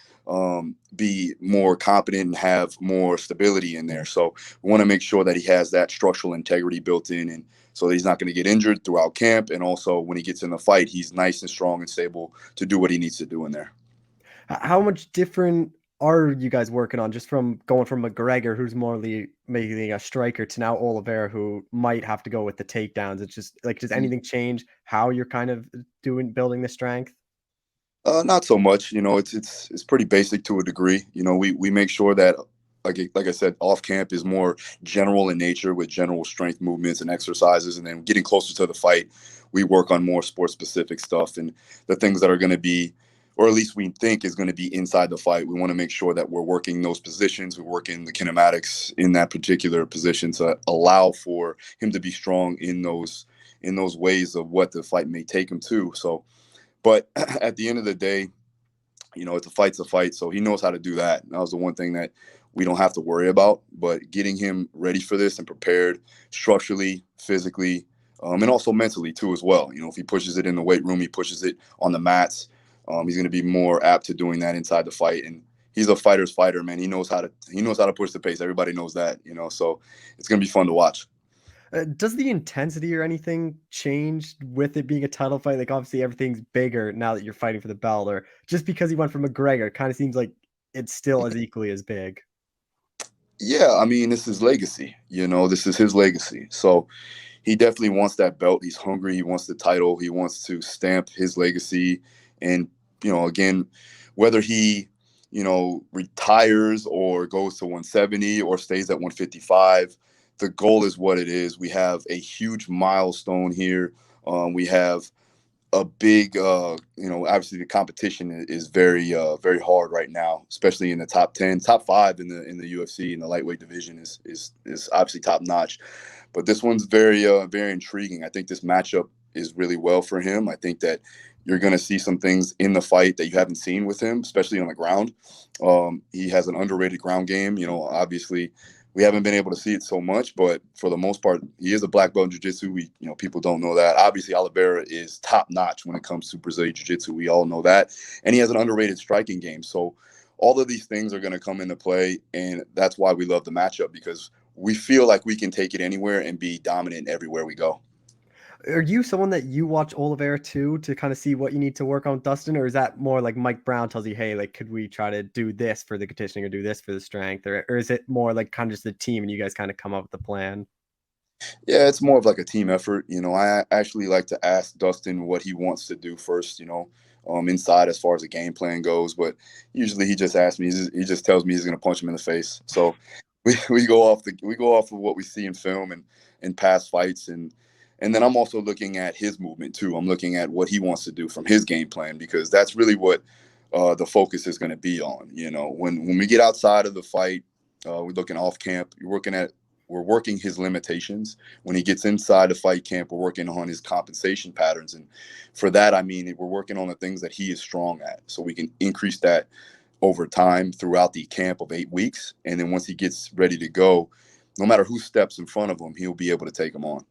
be more competent and have more stability in there. So we want to make sure that he has that structural integrity built in, and so that he's not going to get injured throughout camp. And also when he gets in the fight, he's nice and strong and stable to do what he needs to do in there. How much different are you guys working on, just from going from McGregor, who's more making a striker, to now Oliveira, who might have to go with the takedowns? It's just like, does anything change how you're kind of building the strength? Not so much. It's pretty basic to a degree. We make sure that, like I said, off camp is more general in nature, with general strength movements and exercises, and then getting closer to the fight, we work on more sport specific stuff and the things that are going to be, or at least we think is going to be inside the fight. We want to make sure that we're working those positions, we're working the kinematics in that particular position to allow for him to be strong in those ways of what the fight may take him to. So, but at the end of the day, it's a fight. So he knows how to do that. And that was the one thing that we don't have to worry about. But getting him ready for this and prepared structurally, physically, and also mentally too as well. If he pushes it in the weight room, he pushes it on the mats, he's going to be more apt to doing that inside the fight. And he's a fighter's fighter, man. He knows how to push the pace. Everybody knows that, so it's going to be fun to watch. Does the intensity or anything change with it being a title fight? Like, obviously everything's bigger now that you're fighting for the belt, or just because he went from McGregor, it kind of seems like it's still as equally as big. Yeah, this is legacy. This is his legacy. So he definitely wants that belt. He's hungry. He wants the title. He wants to stamp his legacy. And, again, whether he, retires or goes to 170 or stays at 155, the goal is what it is. We have a huge milestone here. We have a big, obviously the competition is very, very hard right now, especially in the top 10, top 5 in the UFC, in the lightweight division is obviously top notch. But this one's very, very intriguing. I think this matchup is really well for him. I think that you're going to see some things in the fight that you haven't seen with him, especially on the ground. He has an underrated ground game. Obviously, we haven't been able to see it so much, but for the most part, he is a black belt in jiu-jitsu. People don't know that. Obviously, Oliveira is top notch when it comes to Brazilian jiu-jitsu. We all know that. And he has an underrated striking game. So all of these things are going to come into play, and that's why we love the matchup, because we feel like we can take it anywhere and be dominant everywhere we go. Are you someone that you watch Oliveira too to kind of see what you need to work on with Dustin, or is that more like Mike Brown tells you, hey, like, could we try to do this for the conditioning or do this for the strength, or is it more like kind of just the team and you guys kind of come up with a plan? Yeah, it's more of like a team effort. I actually like to ask Dustin what he wants to do first, inside as far as the game plan goes. But usually he just asks me, he just tells me he's going to punch him in the face. So we go off of what we see in film and past fights. And then I'm also looking at his movement too. I'm looking at what he wants to do from his game plan, because that's really what the focus is going to be on. When we get outside of the fight, we're looking off camp. We're working his limitations. When he gets inside the fight camp, we're working on his compensation patterns. And for that, I mean, we're working on the things that he is strong at, so we can increase that over time throughout the camp of 8 weeks. And then once he gets ready to go, no matter who steps in front of him, he'll be able to take him on.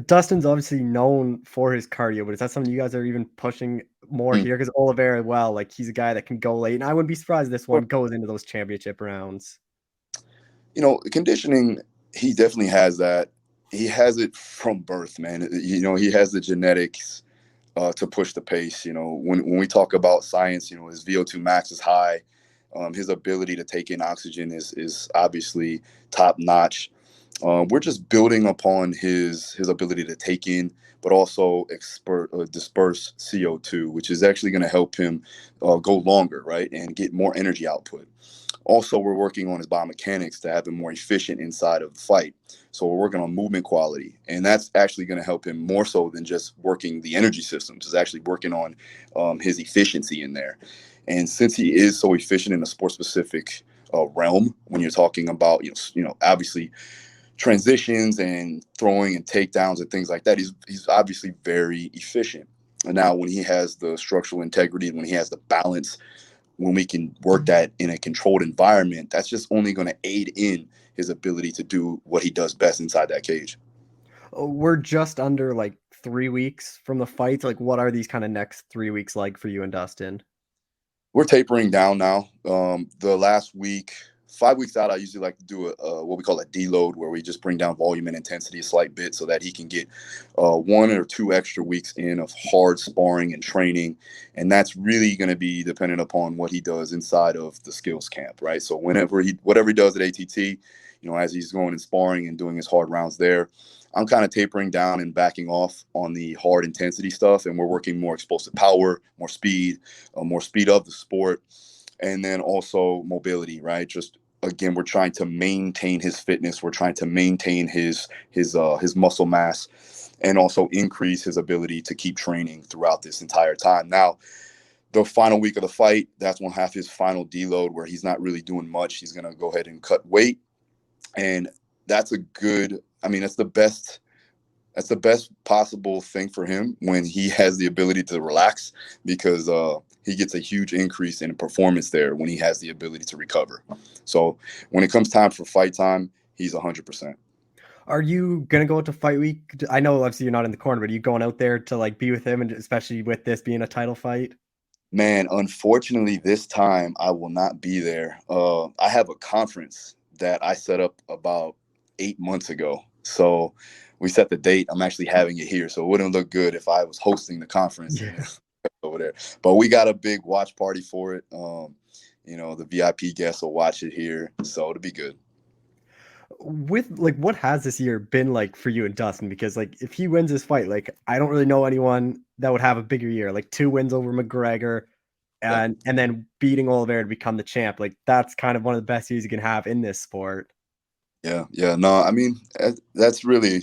Dustin's obviously known for his cardio, but is that something you guys are even pushing more here? Because Oliveira, well, like, he's a guy that can go late, and I wouldn't be surprised if this one goes into those championship rounds. Conditioning, he definitely has that. He has it from birth, man. He has the genetics to push the pace. When we talk about science, his VO2 max is high. His ability to take in oxygen is obviously top notch. We're just building upon his ability to take in, but also disperse CO2, which is actually going to help him go longer, right, and get more energy output. Also, we're working on his biomechanics to have him more efficient inside of the fight. So we're working on movement quality, and that's actually going to help him more so than just working the energy systems. It's actually working on his efficiency in there. And since he is so efficient in a sport-specific realm, when you're talking about, obviously transitions and throwing and takedowns and things like that, he's obviously very efficient. And now when he has the structural integrity, when he has the balance, when we can work that in a controlled environment, that's just only going to aid in his ability to do what he does best inside that cage. We're just under like 3 weeks from the fight. Like, what are these kind of next 3 weeks like for you and Dustin? We're tapering down now. The last week, 5 weeks out, I usually like to do what we call a deload, where we just bring down volume and intensity a slight bit so that he can get 1 or 2 extra weeks in of hard sparring and training. And that's really going to be dependent upon what he does inside of the skills camp, right? So whatever he does at ATT, as he's going and sparring and doing his hard rounds there, I'm kind of tapering down and backing off on the hard intensity stuff. And we're working more explosive power, more speed of the sport. And then also mobility, right? Just, again, we're trying to maintain his fitness. We're trying to maintain his muscle mass, and also increase his ability to keep training throughout this entire time. Now, the final week of the fight, that's when we'll have his final deload, where he's not really doing much. He's going to go ahead and cut weight. And that's the best possible thing for him when he has the ability to relax, because he gets a huge increase in performance there when he has the ability to recover. So when it comes time for fight time, he's 100%. Are you going to go to fight week? I know obviously you're not in the corner, but are you going out there to like be with him, and especially with this being a title fight? Man, unfortunately, this time I will not be there. I have a conference that I set up about 8 months ago. So we set the date. I'm actually having it here. So it wouldn't look good if I was hosting the conference over there. But we got a big watch party for it. The VIP guests will watch it here. So it'll be good. With like, what has this year been like for you and Dustin? Because like, if he wins this fight, like, I don't really know anyone that would have a bigger year. Like 2 wins over McGregor and then beating Oliveira to become the champ. Like, that's kind of one of the best years you can have in this sport. Yeah. No, I mean, that's really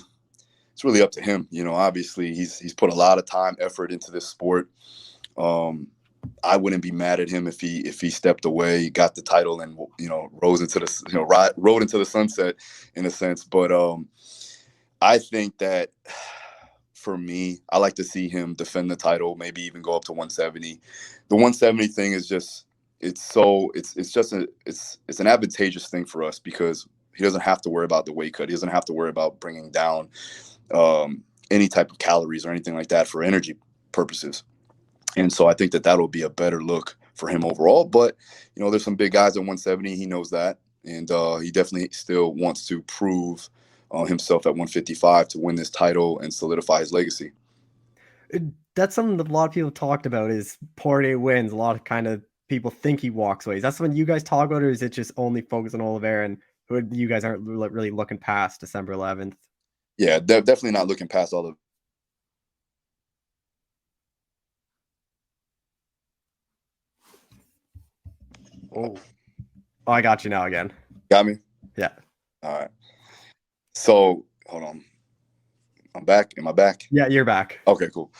it's really up to him. You know, obviously he's put a lot of time, effort into this sport. I wouldn't be mad at him if he stepped away, got the title, and rode into the sunset in a sense. But I think that for me, I like to see him defend the title, maybe even go up to 170. The 170 thing is just it's an advantageous thing for us because he doesn't have to worry about the weight cut. He doesn't have to worry about bringing down any type of calories or anything like that for energy purposes. And so I think that that'll be a better look for him overall. But, there's some big guys at 170. He knows that. And he definitely still wants to prove himself at 155 to win this title and solidify his legacy. That's something that a lot of people talked about is Poirier wins. A lot of kind of people think he walks away. Is that something you guys talk about, or is it just only focused on Oliveira and who you guys aren't really looking past December 11th? Yeah, definitely not looking past all of. Oh, I got you now again. Got me? Yeah. All right. So, hold on. I'm back. Am I back? Yeah, you're back. Okay, cool.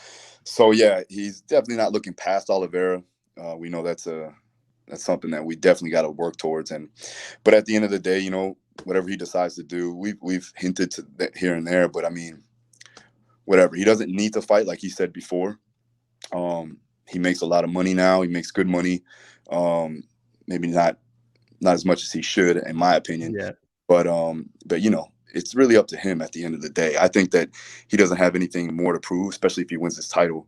So, yeah, he's definitely not looking past Oliveira. We know that's something that we definitely got to work towards. But at the end of the day, whatever he decides to do, we've hinted to that here and there. But I mean, whatever. He doesn't need to fight, like he said before. He makes a lot of money now. He makes good money. Maybe not as much as he should, in my opinion. Yeah. But it's really up to him at the end of the day. I think that he doesn't have anything more to prove, especially if he wins this title.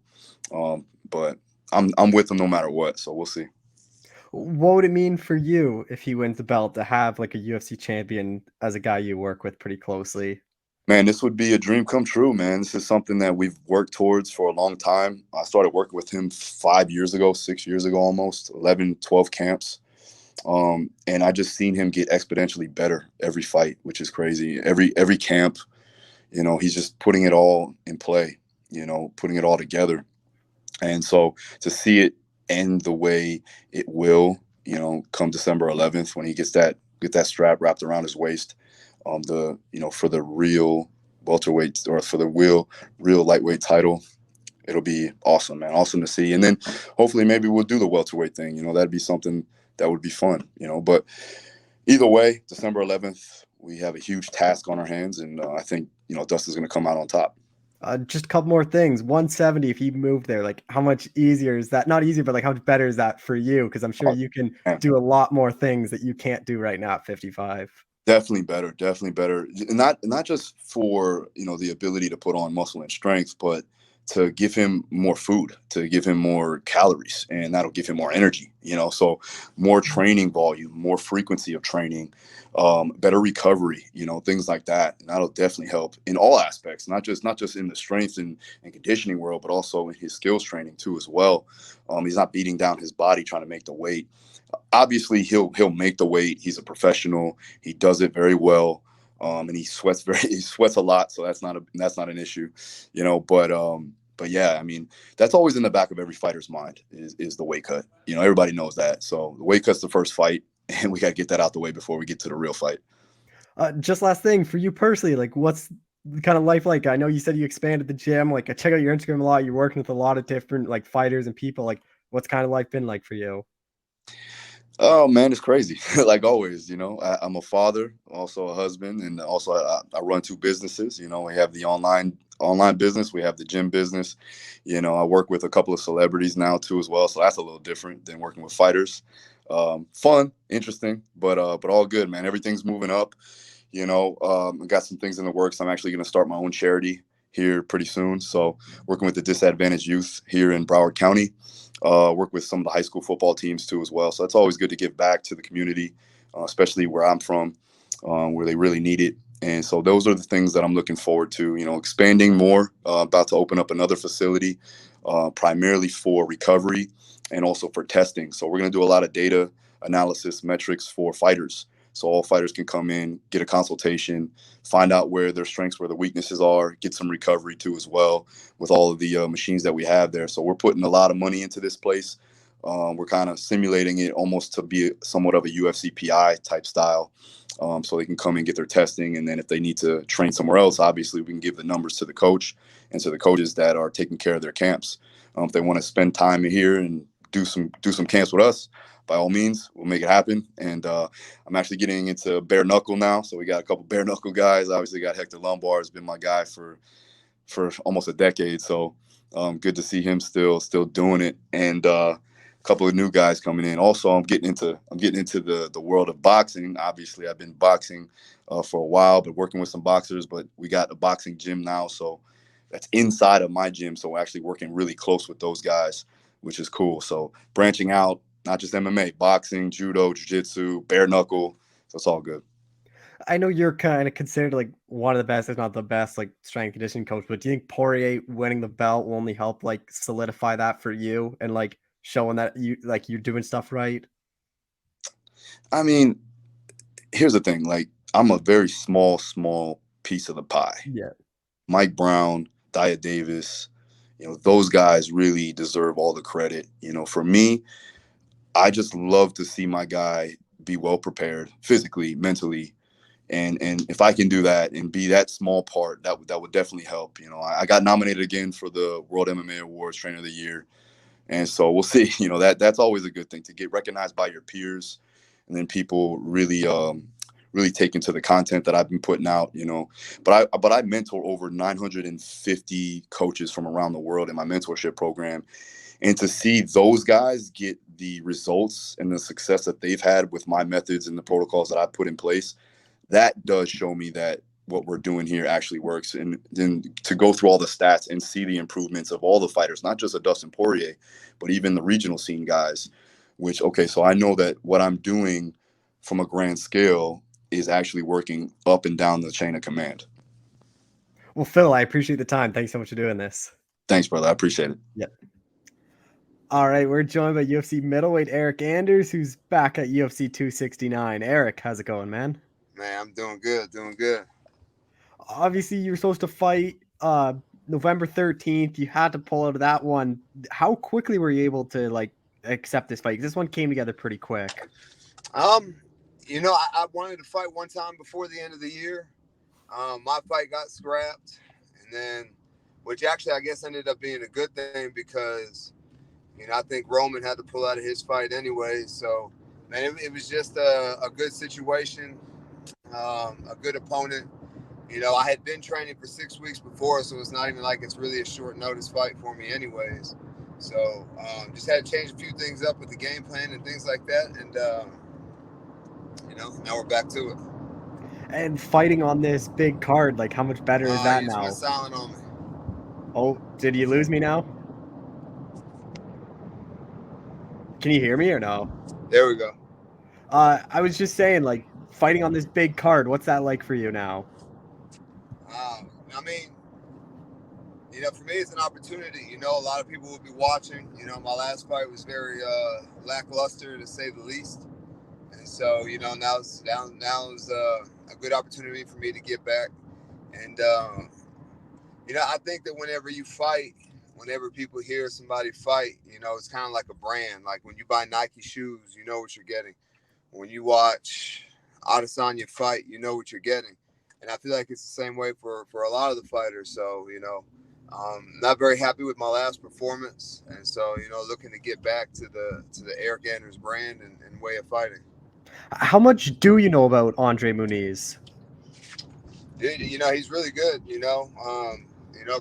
But I'm with him no matter what. So we'll see. What would it mean for you if he wins the belt to have like a UFC champion as a guy you work with pretty closely? Man, this would be a dream come true, man. This is something that we've worked towards for a long time. I started working with him 6 years ago, almost 11, 12 camps. And I just seen him get exponentially better every fight, which is crazy. Every camp, he's just putting it all in play, putting it all together. And so to see it end the way it will, come December 11th when he get that strap wrapped around his waist, for the real welterweight or for the real lightweight title, it'll be awesome, man. Awesome to see. And then hopefully maybe we'll do the welterweight thing. That'd be something that would be fun, But either way, December 11th, we have a huge task on our hands, and I think Dustin's going to come out on top. Just a couple more things. 170, if he moved there, like how much easier is that? Not easier, but like how much better is that for you? Because I'm sure you can do a lot more things that you can't do right now at 55. Definitely better. Not just for the ability to put on muscle and strength, but to give him more food, to give him more calories, and that'll give him more energy. So more training volume, more frequency of training, better recovery, things like that. And that'll definitely help in all aspects, not just in the strength and conditioning world, but also in his skills training too as well. He's not beating down his body trying to make the weight. Obviously, he'll make the weight. He's a professional. He does it very well, and he sweats a lot. So that's not an issue, But yeah, I mean, that's always in the back of every fighter's mind is the weight cut. Everybody knows that. So the weight cut's the first fight, and we got to get that out the way before we get to the real fight. Just last thing for you personally, like what's the kind of life like? I know you said you expanded the gym. Like I check out your Instagram a lot. You're working with a lot of different like fighters and people. Like what's kind of life been like for you? Oh man, it's crazy. Like always, I'm a father, also a husband, and also I run 2 businesses. We have the online business, we have the gym business. I work with a couple of celebrities now too as well, so that's a little different than working with fighters. Fun, interesting, but all good, man. Everything's moving up. I got some things in the works. I'm actually going to start my own charity here pretty soon. So working with the disadvantaged youth here in Broward County. Work with some of the high school football teams too as well. So it's always good to give back to the community, especially where I'm from, where they really need it. And so those are the things that I'm looking forward to, expanding more, about to open up another facility, primarily for recovery and also for testing. So we're going to do a lot of data analysis metrics for fighters. So all fighters can come in, get a consultation, find out where their strengths, where the weaknesses are, get some recovery too as well with all of the machines that we have there. So we're putting a lot of money into this place. We're kind of simulating it almost to be somewhat of a UFC PI type style. so they can come and get their testing. And then if they need to train somewhere else, obviously we can give the numbers to the coach and to the coaches that are taking care of their camps. If they want to spend time here and do some camps with us, by all means, we'll make it happen. And I'm actually getting into bare knuckle now. So we got a couple bare knuckle guys. Obviously got Hector Lombard, has been my guy for almost a decade. So good to see him still doing it. And a couple of new guys coming in. Also, I'm getting into the world of boxing. Obviously, I've been boxing for a while, but working with some boxers. But we got a boxing gym now, so that's inside of my gym. So we're actually working really close with those guys, which is cool. So branching out, not just MMA, boxing, judo, jiu-jitsu, bare knuckle. So it's all good. I know you're kind of considered like one of the best, if not the best, like strength and conditioning coach, but do you think Poirier winning the belt will only help like solidify that for you and like showing that you're doing stuff right? I mean, here's the thing. Like, I'm a very small piece of the pie. Yeah. Mike Brown, Dia Davis, those guys really deserve all the credit. For me, I just love to see my guy be well prepared physically, mentally. And if I can do that and be that small part, that would definitely help. I got nominated again for the World MMA Awards Trainer of the Year. And so we'll see. That's always a good thing, to get recognized by your peers, and then people really take into the content that I've been putting out. But I mentor over 950 coaches from around the world in my mentorship program, and to see those guys get the results and the success that they've had with my methods and the protocols that I put in place, that does show me that what we're doing here actually works. And then to go through all the stats and see the improvements of all the fighters, not just a Dustin Poirier, but even the regional scene guys, so I know that what I'm doing from a grand scale is actually working up and down the chain of command. Well, Phil, I appreciate the time. Thanks so much for doing this. Thanks, brother. I appreciate it. Yep. All right, we're joined by UFC middleweight Eryk Anders, who's back at UFC 269. Eryk, how's it going, man? Man, I'm doing good. Obviously, you were supposed to fight November 13th. You had to pull out of that one. How quickly were you able to like accept this fight? 'Cause this one came together pretty quick. I wanted to fight one time before the end of the year. My fight got scrapped, and then, which actually I guess ended up being a good thing, because I think Roman had to pull out of his fight anyway. So, man, it was just a good situation, a good opponent. I had been training for 6 weeks before, so it's not even like it's really a short notice fight for me anyways. So just had to change a few things up with the game plan and things like that. And, now we're back to it. And fighting on this big card, like how much better is that You just now? went silent on me. Oh, did you lose me now? Can you hear me or no? There we go. I was just saying, like, fighting on this big card, what's that like for you now? For me, it's an opportunity. A lot of people will be watching. My last fight was very lackluster, to say the least. And so, now is a good opportunity for me to get back. And, I think that whenever people hear somebody fight, it's kind of like a brand. Like when you buy Nike shoes, you know what you're getting. When you watch Adesanya fight, you know what you're getting. And I feel like it's the same way for a lot of the fighters. So, not very happy with my last performance. And so, looking to get back to the Eryk Anders brand and way of fighting. How much do you know about Andre Muniz? Dude, he's really good,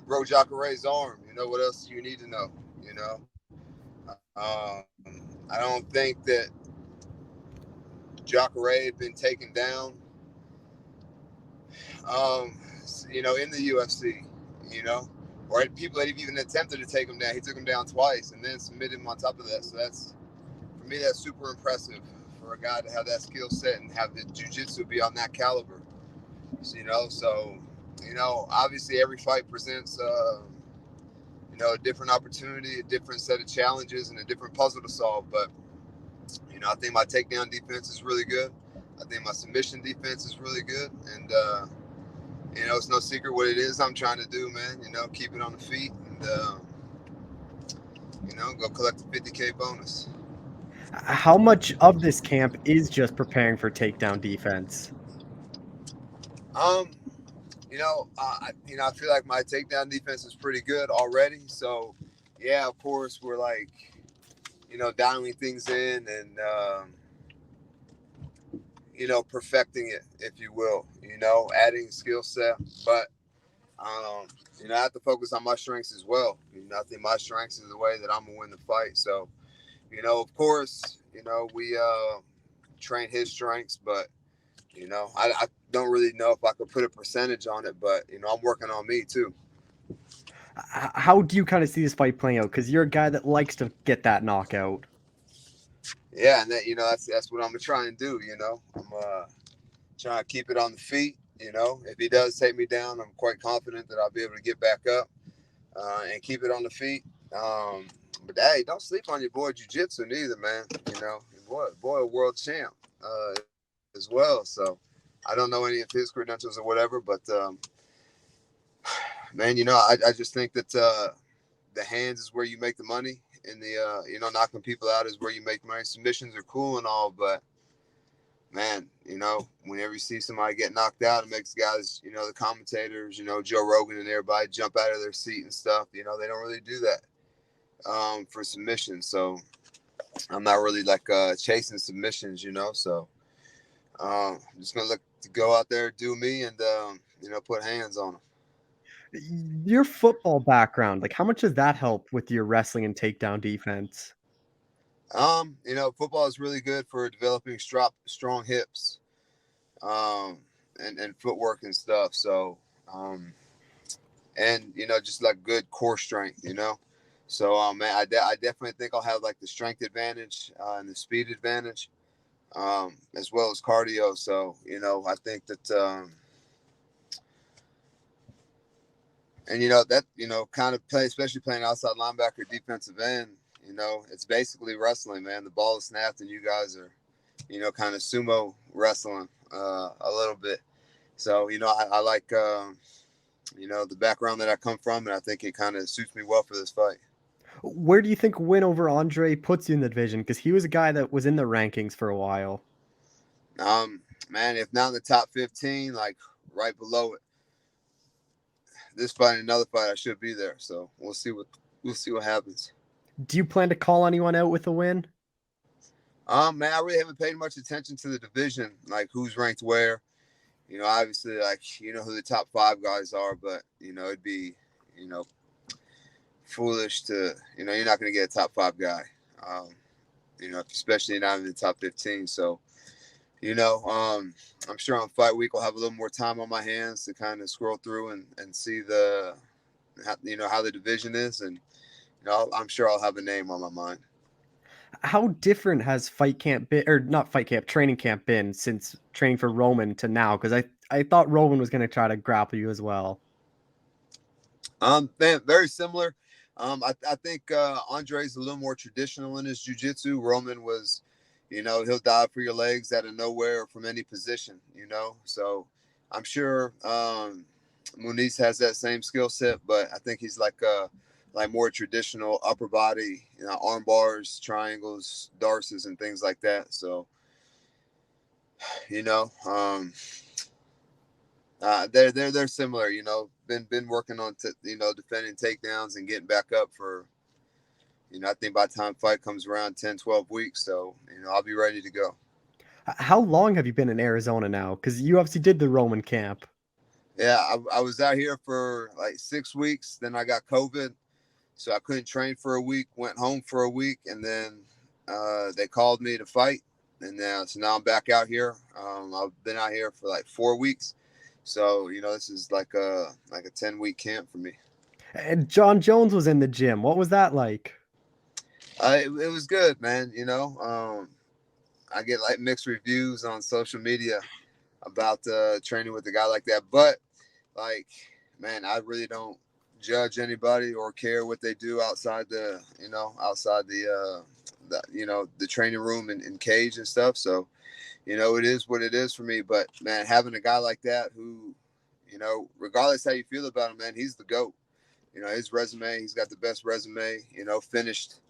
broke Jacare's arm. What else do you need to know? I don't think that Jacare had been taken down, in the UFC, or people that even attempted to take him down. He took him down twice and then submitted him on top of that. So for me, that's super impressive for a guy to have that skill set and have the jiu-jitsu be on that caliber. So, obviously every fight presents, a different opportunity, a different set of challenges, and a different puzzle to solve. But, I think my takedown defense is really good. I think my submission defense is really good. And, it's no secret what it is I'm trying to do, man. Keep it on the feet and, go collect the $50K bonus. How much of this camp is just preparing for takedown defense? Um, I feel like my takedown defense is pretty good already. So, yeah, of course, we're like, dialing things in and, perfecting it, if you will, adding skill set. But, I have to focus on my strengths as well. I think my strengths is the way that I'm going to win the fight. So, of course, we train his strengths, but, I don't really know if I could put a percentage on it, but, I'm working on me too. How do you kind of see this fight playing out? Because you're a guy that likes to get that knockout. Yeah, and that that's what I'm gonna try and do. I'm trying to keep it on the feet. If he does take me down, I'm quite confident that I'll be able to get back up and keep it on the feet. But hey, don't sleep on your boy Jiu-Jitsu neither, man. Boy, a world champ as well. So I don't know any of his credentials or whatever, but man, I just think that the hands is where you make the money, and the knocking people out is where you make money. Submissions are cool and all, but man, whenever you see somebody get knocked out, it makes guys, the commentators, Joe Rogan and everybody jump out of their seat and stuff. They don't really do that for submissions. So I'm not really like chasing submissions, So I'm just gonna look to go out there, do me, and put hands on them. Your football background, like how much does that help with your wrestling and takedown defense? Football is really good for developing strong hips, and footwork and stuff. So, and just like good core strength. So, man, I definitely think I'll have like the strength advantage and the speed advantage, as well as cardio. So, I think that, and that kind of play, especially playing outside linebacker, defensive end. It's basically wrestling, man. The ball is snapped, and you guys are, kind of sumo wrestling a little bit. So, I like, the background that I come from, and I think it kind of suits me well for this fight. Where do you think win over Andre puts you in the division? Because he was a guy that was in the rankings for a while. Man, if not in the top 15, like right below it, this fight and another fight, I should be there. So we'll see what happens. Do you plan to call anyone out with a win? Man, I really haven't paid much attention to the division, like who's ranked where. Obviously, like who the top 5 guys are, but it'd be, foolish to, you're not going to get a top 5 guy, especially not in the top 15. So, I'm sure on fight week I'll have a little more time on my hands to kind of scroll through and see how the division is, and I'm sure I'll have a name on my mind. How different has fight camp been, or not fight camp, training camp been since training for Roman to now? Because I thought Roman was going to try to grapple you as well. Very similar. I think Andre's a little more traditional in his jiu-jitsu. Roman was, he'll dive for your legs out of nowhere or from any position, So I'm sure Muniz has that same skill set, but I think he's like more traditional upper body, arm bars, triangles, darces, and things like that. So, they're similar. Been working on defending takedowns and getting back up for, I think by the time fight comes around 10, 12 weeks. So, I'll be ready to go. How long have you been in Arizona now? Because you obviously did the Roman camp. Yeah, I was out here for like 6 weeks. Then I got COVID, so I couldn't train for a week. Went home for a week, and then they called me to fight. And so now I'm back out here. I've been out here for like 4 weeks. So, this is like a 10-week camp for me. And John Jones was in the gym. What was that like? It was good, man. I get like mixed reviews on social media about training with a guy like that. But like, man, I really don't judge anybody or care what they do outside the training room and cage and stuff. So, it is what it is for me. But man, having a guy like that who, regardless how you feel about him, man, he's the GOAT. His resume, he's got the best resume, finished,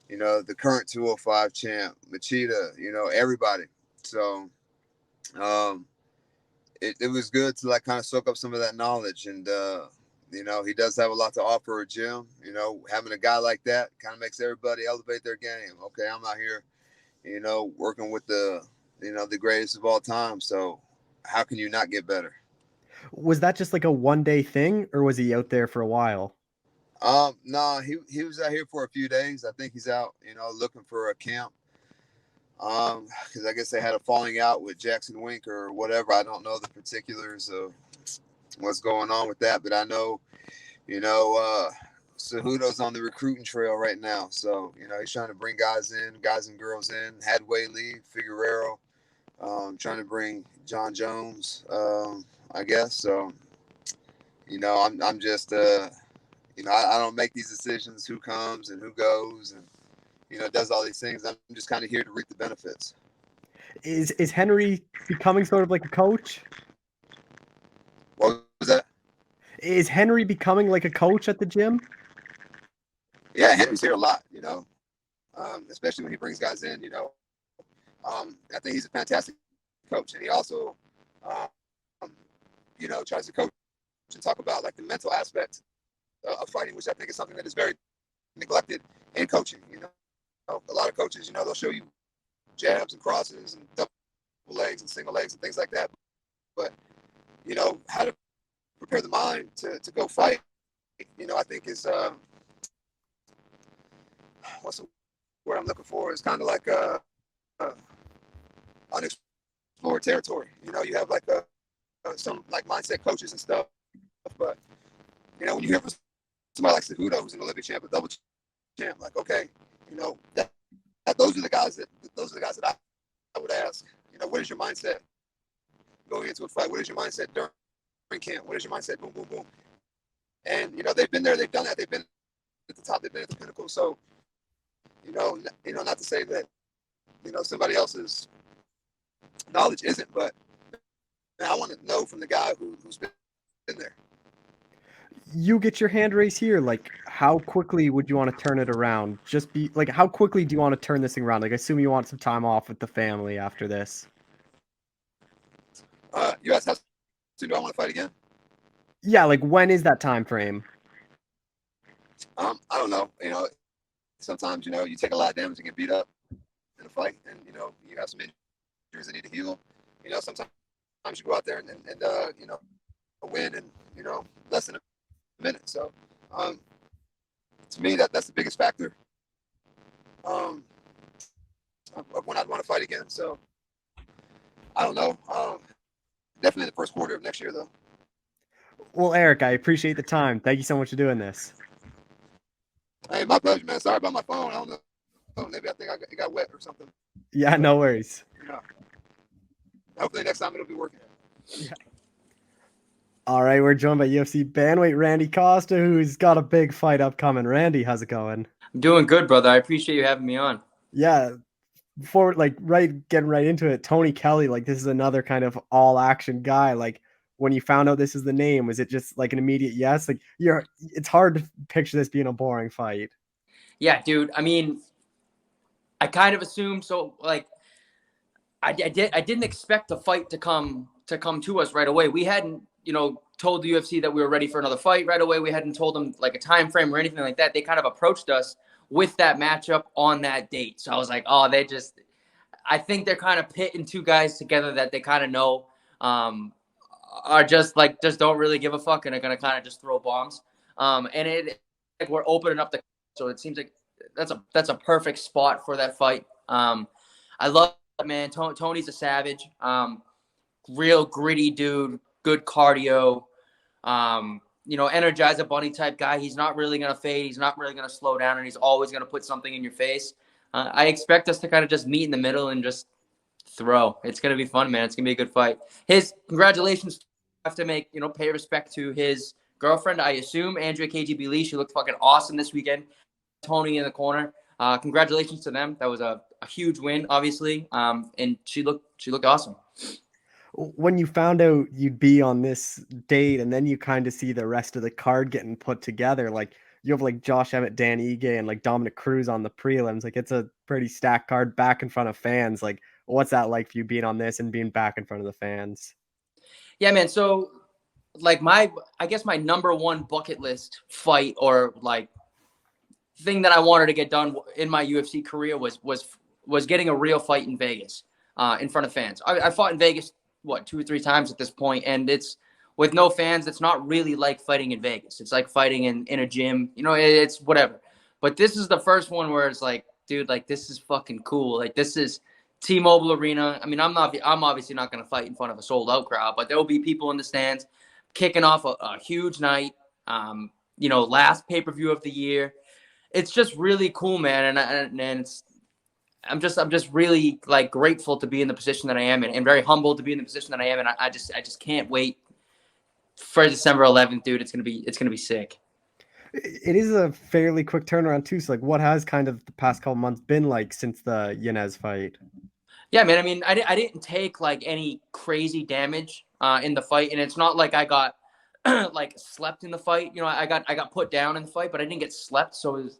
the current 205 champ, Machida, everybody. So, it was good to like kind of soak up some of that knowledge. And you know, he does have a lot to offer a gym. You know, having a guy like that kind of makes everybody elevate their game. Okay, I'm out here, you know, working with the, you know, the greatest of all time. So how can you not get better? Was that just like a one-day thing, or was he out there for a while? No, he was out here for a few days. I think he's out, you know, looking for a camp. Because I guess they had a falling out with Jackson Wink or whatever. I don't know the particulars of what's going on with that, but I know, you know, Cejudo's on the recruiting trail right now. So, you know, he's trying to bring guys and girls in. Hadway Lee, Figueroa, trying to bring John Jones, I guess. So, you know, I'm just, you know, I don't make these decisions, who comes and who goes and, you know, does all these things. I'm just kind of here to reap the benefits. Is Henry becoming sort of like a coach? What was that? Is Henry becoming like a coach at the gym? Yeah, Henry's here a lot, you know, especially when he brings guys in, you know. I think he's a fantastic coach. And he also, you know, tries to coach and talk about like the mental aspect of fighting, which I think is something that is very neglected in coaching. You know, a lot of coaches, you know, they'll show you jabs and crosses and double legs and single legs and things like that. But, you know, how to prepare the mind to go fight, you know, I think is, what's the word I'm looking for? It's kind of like unexplored territory. You know, you have like some like mindset coaches and stuff. But, you know, when you hear from somebody like Cejudo, who's an Olympic champ, a double champ, like, okay, you know, those are the guys that I would ask, you know, what is your mindset going into a fight? What is your mindset during camp? What is your mindset? Boom, boom, boom. And, you know, they've been there, they've done that, they've been at the top, they've been at the pinnacle. So, you know, not to say that, you know, somebody else's knowledge isn't, but man, I want to know from the guy who's been there. You get your hand raised here. Like, how quickly would you want to turn it around? Just be like, how quickly do you want to turn this thing around? Like, I assume you want some time off with the family after this. You asked how soon do I want to fight again? Yeah, like when is that time frame? I don't know. You know, sometimes, you know, you take a lot of damage and get beat up in a fight, and, you know, you have some injuries that need to heal. You know, sometimes you go out there and you know, win in, you know, less than a minute. So, to me, that's the biggest factor of when I'd want to fight again. So, I don't know. Definitely the first quarter of next year, though. Well, Eryk, I appreciate the time. Thank you so much for doing this. Hey, my pleasure, man. Sorry about my phone. I don't know. Maybe I think it got wet or something. Yeah, no worries. You know, hopefully next time it'll be working. Yeah. All right, we're joined by UFC bantamweight Randy Costa, who's got a big fight upcoming. Randy, how's it going? I'm doing good, brother. I appreciate you having me on. Yeah, before getting right into it, Tony Kelly, like this is another kind of all action guy. Like when you found out this is the name, was it just like an immediate yes? Like it's hard to picture this being a boring fight. Yeah, dude. I mean, I kind of assumed so. Like, I didn't expect the fight to come to us right away. We hadn't, you know, told the UFC that we were ready for another fight right away. We hadn't told them like a time frame or anything like that. They kind of approached us with that matchup on that date. So I was like, oh, I think they're kind of pitting two guys together that they kind of know are just don't really give a fuck and are going to kind of just throw bombs. And like we're opening up so it seems like that's a perfect spot for that fight. I love it, man. Tony's a savage. Real gritty dude, good cardio. You know, Energizer Bunny type guy. He's not really going to fade. He's not really going to slow down, and he's always going to put something in your face. I expect us to kind of just meet in the middle and just throw. It's going to be fun, man. It's going to be a good fight. Congratulations. Have to pay respect to his girlfriend, I assume, Andrea KGB Lee. She looked fucking awesome this weekend. Tony in the corner. Congratulations to them. That was a huge win, obviously. And she looked awesome. When you found out you'd be on this date and then you kind of see the rest of the card getting put together, like you have like Josh Emmett, Dan Ige, and like Dominic Cruz on the prelims, like it's a pretty stacked card back in front of fans. Like what's that like for you being on this and being back in front of the fans? Yeah, man. So like I guess my number one bucket list fight or like thing that I wanted to get done in my UFC career was getting a real fight in Vegas, in front of fans. I fought in Vegas, what, 2 or 3 times at this point, and it's with no fans. It's not really like fighting in Vegas. It's like fighting in a gym. You know, it's whatever. But this is the first one where it's like, dude, like this is fucking cool. Like this is T-Mobile Arena. I mean, I'm obviously not going to fight in front of a sold out crowd, but there will be people in the stands kicking off a huge night. You know, last pay-per-view of the year. It's just really cool, man, and I'm just really like grateful to be in the position that I am, and very humbled to be in the position that I am, and I just can't wait for December 11th, dude. It's gonna be sick. It is a fairly quick turnaround too. So like, what has kind of the past couple months been like since the Muniz fight? Yeah, man. I mean, I didn't take like any crazy damage in the fight, and it's not like I got like slept in the fight. You know, I got put down in the fight, but I didn't get slept, so it was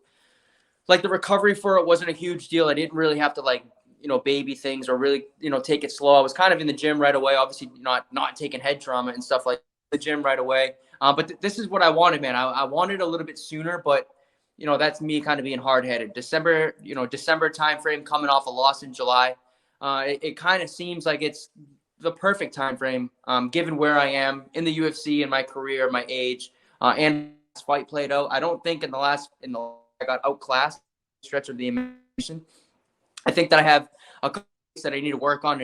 like the recovery for it wasn't a huge deal. I didn't really have to like, you know, baby things or really, you know, take it slow. I was kind of in the gym right away, obviously not taking head trauma and stuff like the gym right away. But this is what I wanted, man. I wanted a little bit sooner, but you know, that's me kind of being hard-headed. December timeframe, coming off a loss in July. It kind of seems like it's the perfect timeframe, given where I am in the UFC and my career, my age, and this fight played out. I don't think I got outclassed stretch of the imagination. I think that I have a couple things that I need to work on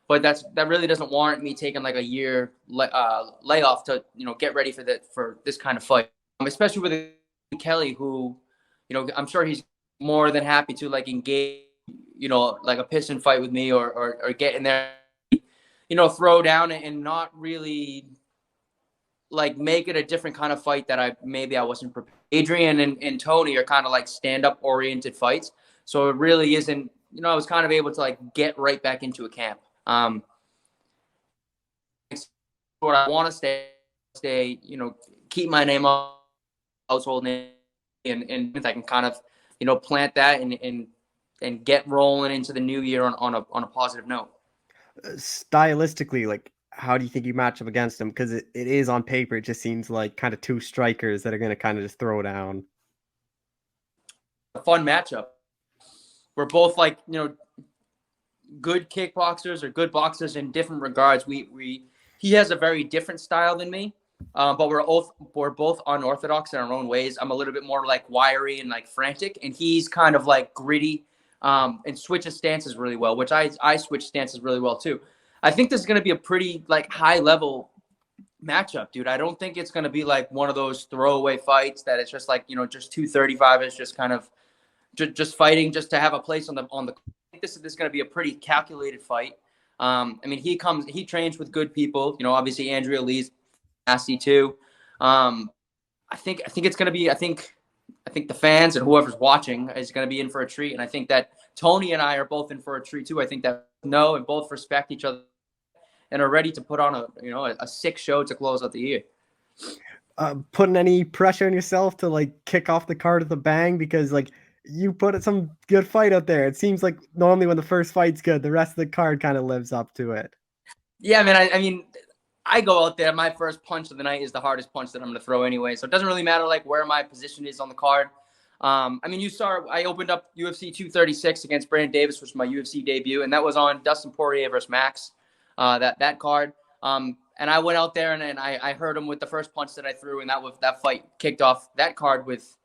but that really doesn't warrant me taking like a year layoff to, you know, get ready for this kind of fight, especially with Kelly, who, you know, I'm sure he's more than happy to like engage, you know, like a piston fight with me or get in there, you know, throw down and not really like make it a different kind of fight that I wasn't prepared. Adrian and Tony are kind of like stand-up oriented fights. So it really isn't, you know, I was kind of able to like get right back into a camp. What I want to stay, you know, keep my name up, household name, and I can kind of, you know, plant that and get rolling into the new year on a positive note. Stylistically, like, how do you think you match up against him? Because it is on paper, it just seems like kind of two strikers that are going to kind of just throw down. A fun matchup. We're both like, you know, good kickboxers or good boxers in different regards. He has a very different style than me, but we're both unorthodox in our own ways. I'm a little bit more like wiry and like frantic, and he's kind of like gritty and switches stances really well, which I switch stances really well too. I think this is going to be a pretty like high level matchup, dude. I don't think it's going to be like one of those throwaway fights that it's just like, you know, just 235ers just kind of just fighting just to have a place on the. I think this is going to be a pretty calculated fight. I mean, he trains with good people. You know, obviously Andrea Lee's nasty too. I think it's going to be. I think the fans and whoever's watching is going to be in for a treat. And I think that Tony and I are both in for a treat too. I think that know and both respect each other and are ready to put on a sick show to close out the year. Putting any pressure on yourself to like kick off the card with a bang, because like you put some good fight out there. It seems like normally when the first fight's good, the rest of the card kind of lives up to it. Yeah, man. I mean, I go out there. My first punch of the night is the hardest punch that I'm going to throw anyway. So it doesn't really matter like where my position is on the card. I mean, you saw I opened up UFC 236 against Brandon Davis, which was my UFC debut, and that was on Dustin Poirier versus Max, that card. And I went out there and I heard him with the first punch that I threw, and that fight kicked off that card with,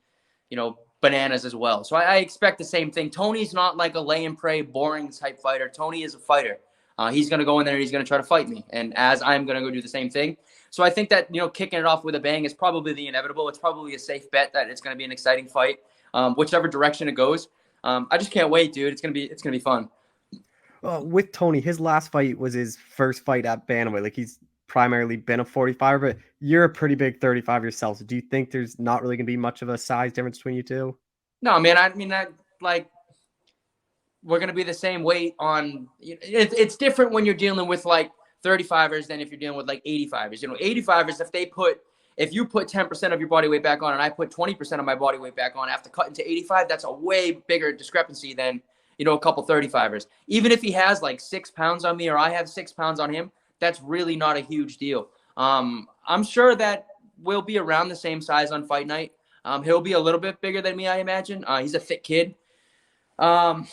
you know, bananas as well. So I expect the same thing. Tony's not like a lay and pray, boring type fighter. Tony is a fighter. He's going to go in there and he's going to try to fight me, and as I'm going to go do the same thing. So I think that, you know, kicking it off with a bang is probably the inevitable. It's probably a safe bet that it's going to be an exciting fight, whichever direction it goes. I just can't wait, dude. It's gonna be fun. With Tony, his last fight was his first fight at bantamweight. Like, he's primarily been a 45, but you're a pretty big 35 yourself. So do you think there's not really gonna be much of a size difference between you two? No, man. I mean, like we're gonna be the same weight on. It's different when you're dealing with like 35ers than if you're dealing with like 85ers. You know, 85ers, if you put 10% of your body weight back on and I put 20% of my body weight back on after cutting to 85, that's a way bigger discrepancy than, you know, a couple 35ers. Even if he has like 6 pounds on me or I have 6 pounds on him, that's really not a huge deal. I'm sure that we'll be around the same size on fight night. He'll be a little bit bigger than me, I imagine. He's a thick kid. Yeah,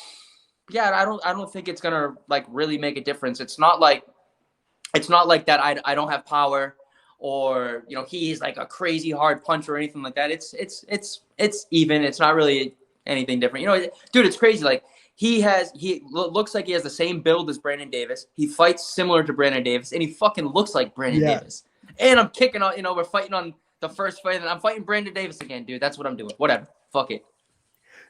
I don't think it's gonna like really make a difference. It's not like that I don't have power, or you know, he's like a crazy hard puncher or anything like that. It's even. It's not really anything different. You know, dude, it's crazy. Like he looks like he has the same build as Brandon Davis. He fights similar to Brandon Davis, and he fucking looks like Brandon Davis. And I'm kicking on, you know, we're fighting on the first fight, and I'm fighting Brandon Davis again, dude. That's what I'm doing. Whatever. Fuck it.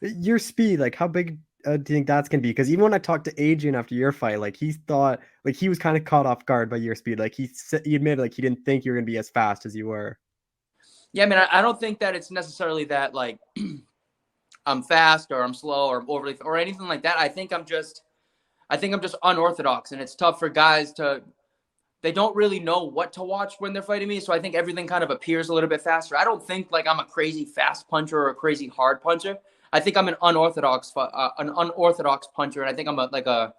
Your speed, like how big do you think that's gonna be? Because even when I talked to Adrian after your fight, like he thought, like he was kind of caught off guard by your speed. Like he admitted, like he didn't think you were gonna be as fast as you were. Yeah, I mean, I don't think that it's necessarily that like I'm fast or I'm slow or overly or anything like that. I think I'm just unorthodox, and it's tough for guys they don't really know what to watch when they're fighting me. So I think everything kind of appears a little bit faster. I don't think like I'm a crazy fast puncher or a crazy hard puncher. I think I'm an unorthodox puncher, and I think I'm like a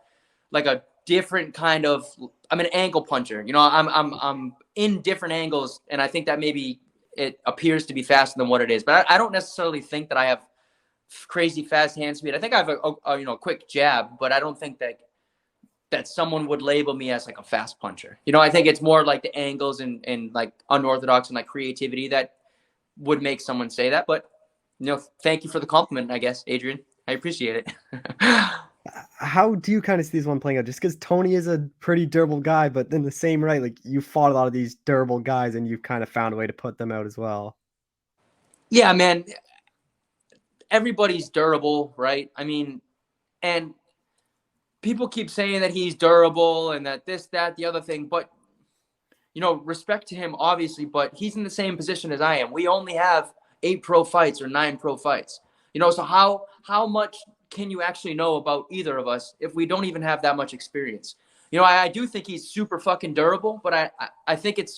different kind of. I'm an angle puncher. You know, I'm in different angles, and I think that maybe it appears to be faster than what it is. But I don't necessarily think that I have crazy fast hand speed. I think I have a quick jab, but I don't think that someone would label me as like a fast puncher. You know, I think it's more like the angles and like unorthodox and like creativity that would make someone say that. But you know, thank you for the compliment, I guess, Adrian. I appreciate it. How do you kind of see this one playing out? Just because Tony is a pretty durable guy, but in the same right, like you fought a lot of these durable guys, and you've kind of found a way to put them out as well. Yeah, man. Everybody's durable, right? I mean, and people keep saying that he's durable and that this, that, the other thing, but you know, respect to him, obviously, but he's in the same position as I am. We only have 8 pro fights or 9 pro fights. You know, so how much can you actually know about either of us if we don't even have that much experience? You know, I do think he's super fucking durable, but I think it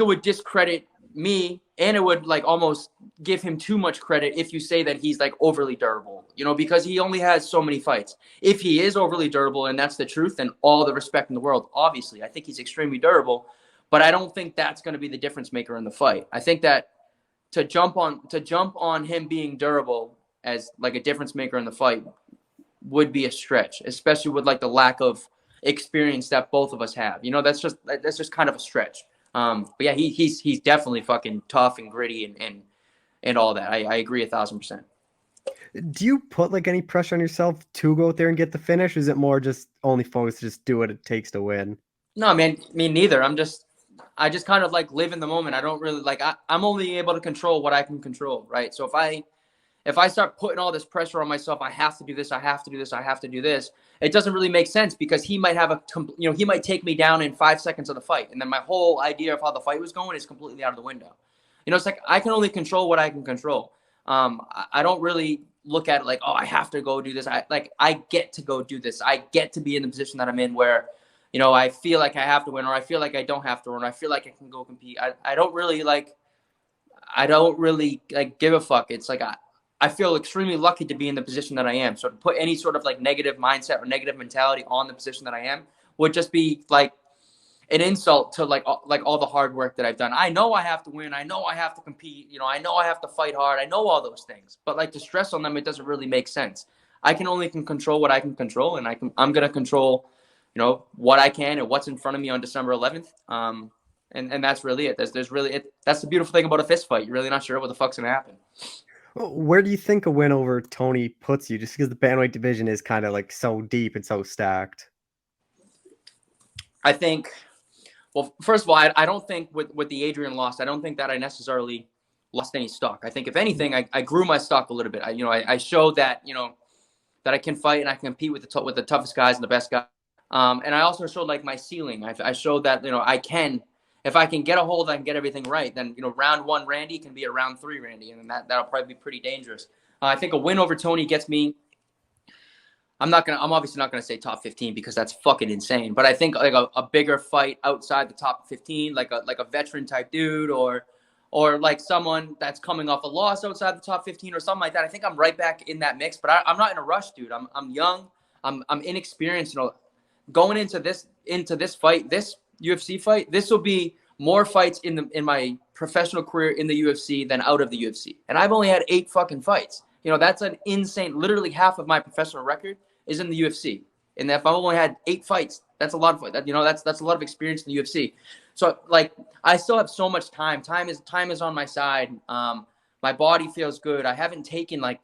would discredit me, and it would like almost give him too much credit if you say that he's like overly durable, you know, because he only has so many fights. If he is overly durable and that's the truth, then all the respect in the world. Obviously, I think he's extremely durable, but I don't think that's going to be the difference maker in the fight. I think that to jump on him being durable as like a difference maker in the fight would be a stretch, especially with like the lack of experience that both of us have. You know, that's just kind of a stretch. But yeah, he's definitely fucking tough and gritty and all that. I agree 1,000%. Do you put like any pressure on yourself to go out there and get the finish? Or is it more just only focus, just do what it takes to win? No, man, me neither. I just kind of like live in the moment. I don't really like, I'm only able to control what I can control. Right. So if I start putting all this pressure on myself, I have to do this, I have to do this, I have to do this, it doesn't really make sense, because he might he might take me down in 5 seconds of the fight, and then my whole idea of how the fight was going is completely out of the window. You know, it's like I can only control what I can control. I don't really look at it like, oh, I have to go do this. I get to go do this. I get to be in the position that I'm in where, you know, I feel like I have to win, or I feel like I don't have to win, or I feel like I can go compete. I don't really give a fuck. It's like I feel extremely lucky to be in the position that I am. So to put any sort of like negative mindset or negative mentality on the position that I am would just be like an insult to like all the hard work that I've done. I know I have to win. I know I have to compete. You know, I know I have to fight hard. I know all those things, but like to stress on them, it doesn't really make sense. I can only control what I can control, and I'm going to control, you know, what I can and what's in front of me on December 11th. And that's really it. That's the beautiful thing about a fist fight. You're really not sure what the fuck's going to happen. Where do you think a win over Tony puts you? Just because the bantamweight division is kind of like so deep and so stacked. I think, well, first of all, I don't think with the Adrian loss, I don't think that I necessarily lost any stock. I think if anything, I grew my stock a little bit. I showed that, you know, that I can fight and I can compete with the toughest guys and the best guys. And I also showed like my ceiling. I showed that, you know, I can. If I can get a hold, I can get everything right. Then, you know, round 1 Randy can be a round 3 Randy, and that'll probably be pretty dangerous. I think a win over Tony gets me. I'm obviously not gonna say top 15 because that's fucking insane. But I think like a bigger fight outside the top 15, like a veteran type dude, or like someone that's coming off a loss outside the top 15 or something like that. I think I'm right back in that mix. But I'm not in a rush, dude. I'm young. I'm inexperienced. You know, going into this fight, this UFC fight, this will be more fights in my professional career in the UFC than out of the UFC. And I've only had 8 fucking fights. You know, that's an insane, literally half of my professional record is in the UFC. And if I've only had 8 fights, that's a lot of fights. You know, that's a lot of experience in the UFC. So like, I still have so much time. Time is on my side. My body feels good. I haven't taken like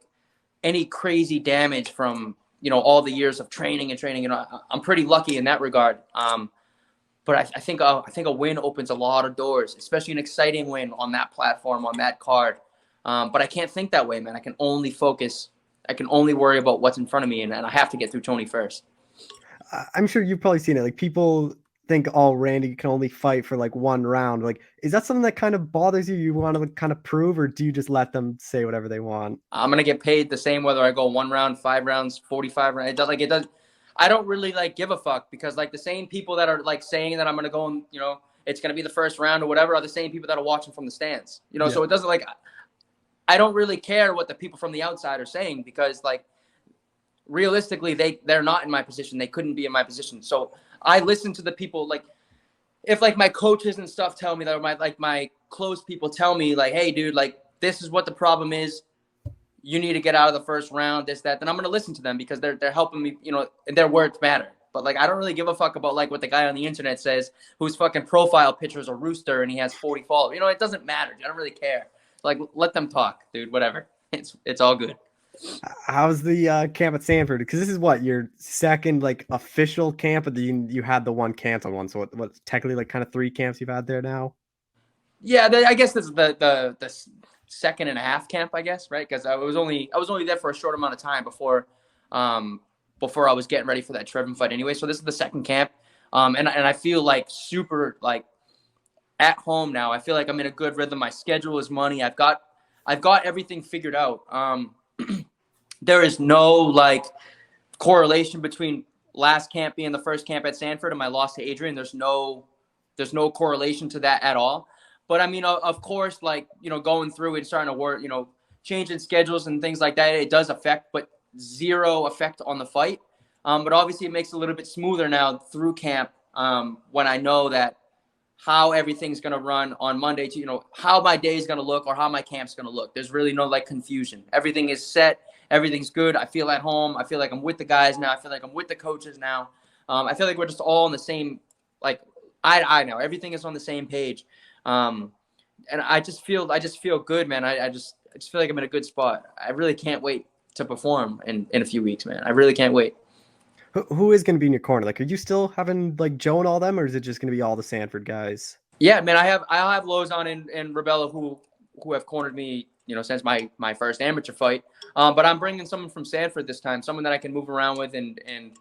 any crazy damage from, you know, all the years of training. You know, I'm pretty lucky in that regard. But I think a win opens a lot of doors, especially an exciting win on that platform, on that card. But I can't think that way, man. I can only focus. I can only worry about what's in front of me, and I have to get through Tony first. I'm sure you've probably seen it. Like, people think, oh, Randy can only fight for like 1 round. Like, is that something that kind of bothers you? You want to kind of prove, or do you just let them say whatever they want? I'm gonna get paid the same whether I go 1 round, 5 rounds, 45 rounds. It does. I don't really like give a fuck, because like the same people that are like saying that I'm gonna go and, you know, it's gonna be the first round or whatever are the same people that are watching from the stands. You know, so it doesn't like, I don't really care what the people from the outside are saying, because like realistically they're not in my position. They couldn't be in my position. So I listen to the people. Like, if like my coaches and stuff tell me that, or my close people tell me like, hey dude, like this is what the problem is. You need to get out of the first round, this, that, then I'm going to listen to them, because they're helping me, you know, and their words matter. But like, I don't really give a fuck about like what the guy on the internet says, whose fucking profile picture is a rooster and he has 40 followers. You know, it doesn't matter. I don't really care. Like, let them talk, dude, whatever. It's all good. How's the camp at Sanford? Because this is what, your second like official camp, but you had the one canceled one. So what technically like kind of 3 camps you've had there now? Yeah, I guess this is the second and a half camp, I guess, right? Because I was only there for a short amount of time before I was getting ready for that Trevin fight anyway. So this is the second camp, and I feel like super like at home now. I feel like I'm in a good rhythm. My schedule is money. I've got everything figured out. There is no like correlation between last camp being the first camp at Sanford and my loss to Adrian. There's no correlation to that at all. But I mean, of course, like, you know, going through and starting to work, you know, changing schedules and things like that, it does affect, but 0 effect on the fight. But obviously it makes it a little bit smoother now through camp, when I know that how everything's going to run on Monday, to, you know, how my day is going to look or how my camp's going to look. There's really no like confusion. Everything is set. Everything's good. I feel at home. I feel like I'm with the guys now. I feel like I'm with the coaches now. I feel like we're just all on the same, like, I know everything is on the same page. And I just feel good, man. I just feel like I'm in a good spot. I really can't wait to perform in a few weeks, man. I really can't wait. Who is going to be in your corner? Like, are you still having like Joe and all them, or is it just going to be all the Sanford guys? Yeah, man. I'll have Lozon and Rebella who have cornered me, you know, since my first amateur fight. But I'm bringing someone from Sanford this time, someone that I can move around with and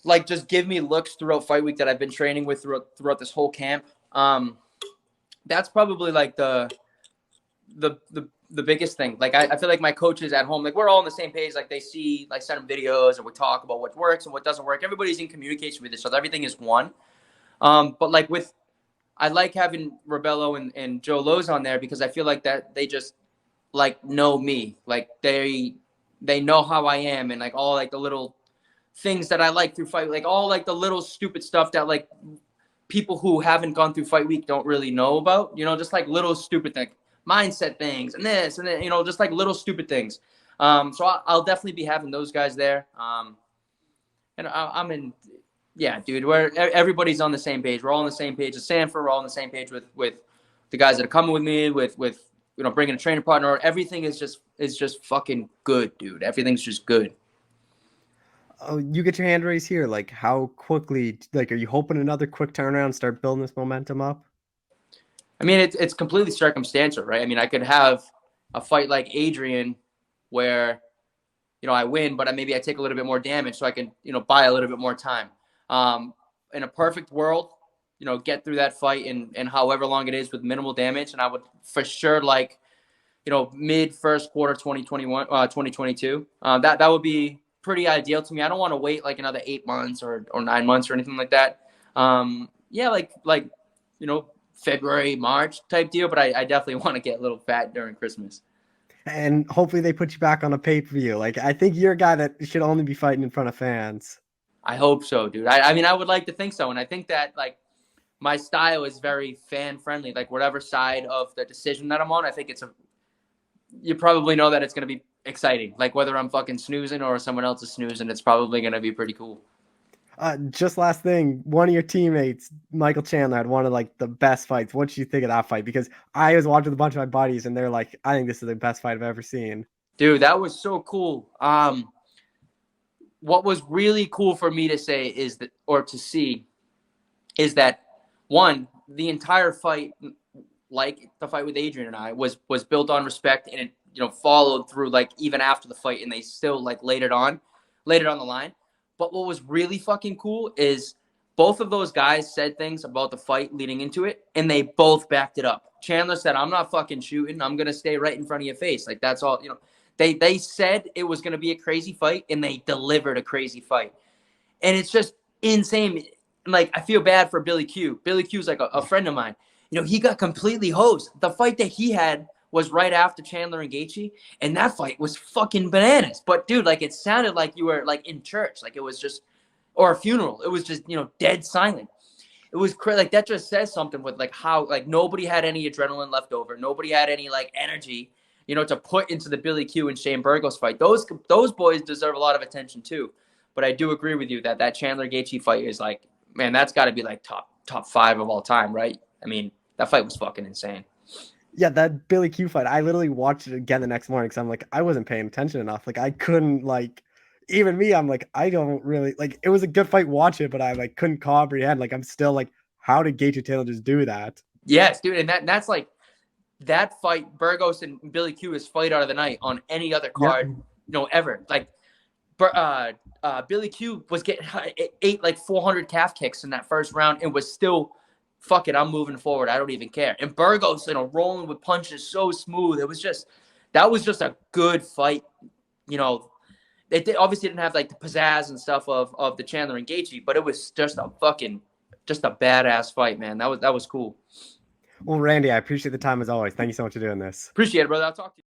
like just give me looks throughout fight week that I've been training with throughout this whole camp. That's probably like the biggest thing. Like I feel like my coaches at home, like we're all on the same page. Like they see, like send them videos and we talk about what works and what doesn't work. Everybody's in communication with each other. Everything is one. But like I like having Rebello and Joe Lowe's on there, because I feel like that they just like know me. Like they know how I am, and like all like the little things that I like through fight, like all like the little stupid stuff that like people who haven't gone through fight week don't really know about, you know, just like little stupid things, mindset things and this and then, you know, just like little stupid things. So I'll definitely be having those guys there. And I'm in, yeah, dude, where everybody's on the same page. We're all on the same page at Sanford. We're all on the same page with the guys that are coming with me, with, you know, bringing a training partner. Everything is just fucking good, dude. Everything's just good. Oh, you get your hand raised here. Like, how quickly, like, are you hoping another quick turnaround, start building this momentum up? I mean, it's completely circumstantial, right? I mean, I could have a fight like Adrian where, you know, I win, but maybe I take a little bit more damage so I can, you know, buy a little bit more time. In a perfect world, you know, get through that fight in however long it is with minimal damage. And I would for sure, like, you know, mid first quarter 2022. That would be pretty ideal to me. I don't want to wait like another 8 months or 9 months or anything like that. Yeah, like, you know, February, March type deal, but I definitely want to get a little fat during Christmas. And hopefully they put you back on a pay-per-view. Like, I think you're a guy that should only be fighting in front of fans. I hope so, dude. I mean, I would like to think so. And I think that, like, my style is very fan friendly. Like, whatever side of the decision that I'm on, I think you probably know that it's going to be exciting. Like, whether I'm fucking snoozing or someone else is snoozing, it's probably going to be pretty cool. Just last thing, one of your teammates, Michael Chandler, had one of like the best fights. What did you think of that fight? Because I was watching a bunch of my buddies, and they're like, "I think this is the best fight I've ever seen." Dude, that was so cool. What was really cool for me to say is that, or to see, is that one, the entire fight, like the fight with Adrian and I, was built on respect, and it followed through, like, even after the fight, and they still like laid it on the line. But what was really fucking cool is both of those guys said things about the fight leading into it, and they both backed it up. Chandler said, "I'm not fucking shooting. I'm going to stay right in front of your face." Like, that's all, They said it was going to be a crazy fight, and they delivered a crazy fight. And it's just insane. Like, I feel bad for Billy Q. Billy Q's like a friend of mine. He got completely hosed. The fight that he had was right after Chandler and Gaethje, and that fight was fucking bananas. But dude, like, it sounded like you were like in church, like it was just, or a funeral. It was just dead silent. It was crazy. Like, that just says something with like how like nobody had any adrenaline left over. Nobody had any like energy, to put into the Billy Q and Shane Burgos fight. Those boys deserve a lot of attention too. But I do agree with you that Chandler Gaethje fight is like, man, that's got to be like top 5 of all time, right? I mean, that fight was fucking insane. Yeah, that Billy Q fight, I literally watched it again the next morning because I'm like, I wasn't paying attention enough. Like, I couldn't, like, even me, I'm like, I don't really, like, it was a good fight, watch it, but I, like, couldn't comprehend. Like, I'm still like, how did Gaethje Taylor just do that? Yes, dude, and that's like, that fight, Burgos and Billy Q, is fight out of the night on any other card, ever. Like, Billy Q was getting ate like 400 calf kicks in that first round and was still, fuck it, I'm moving forward. I don't even care. And Burgos, rolling with punches so smooth. That was just a good fight. It obviously didn't have like the pizzazz and stuff of the Chandler and Gaethje, but it was just a badass fight, man. That was cool. Well, Randy, I appreciate the time as always. Thank you so much for doing this. Appreciate it, brother. I'll talk to you.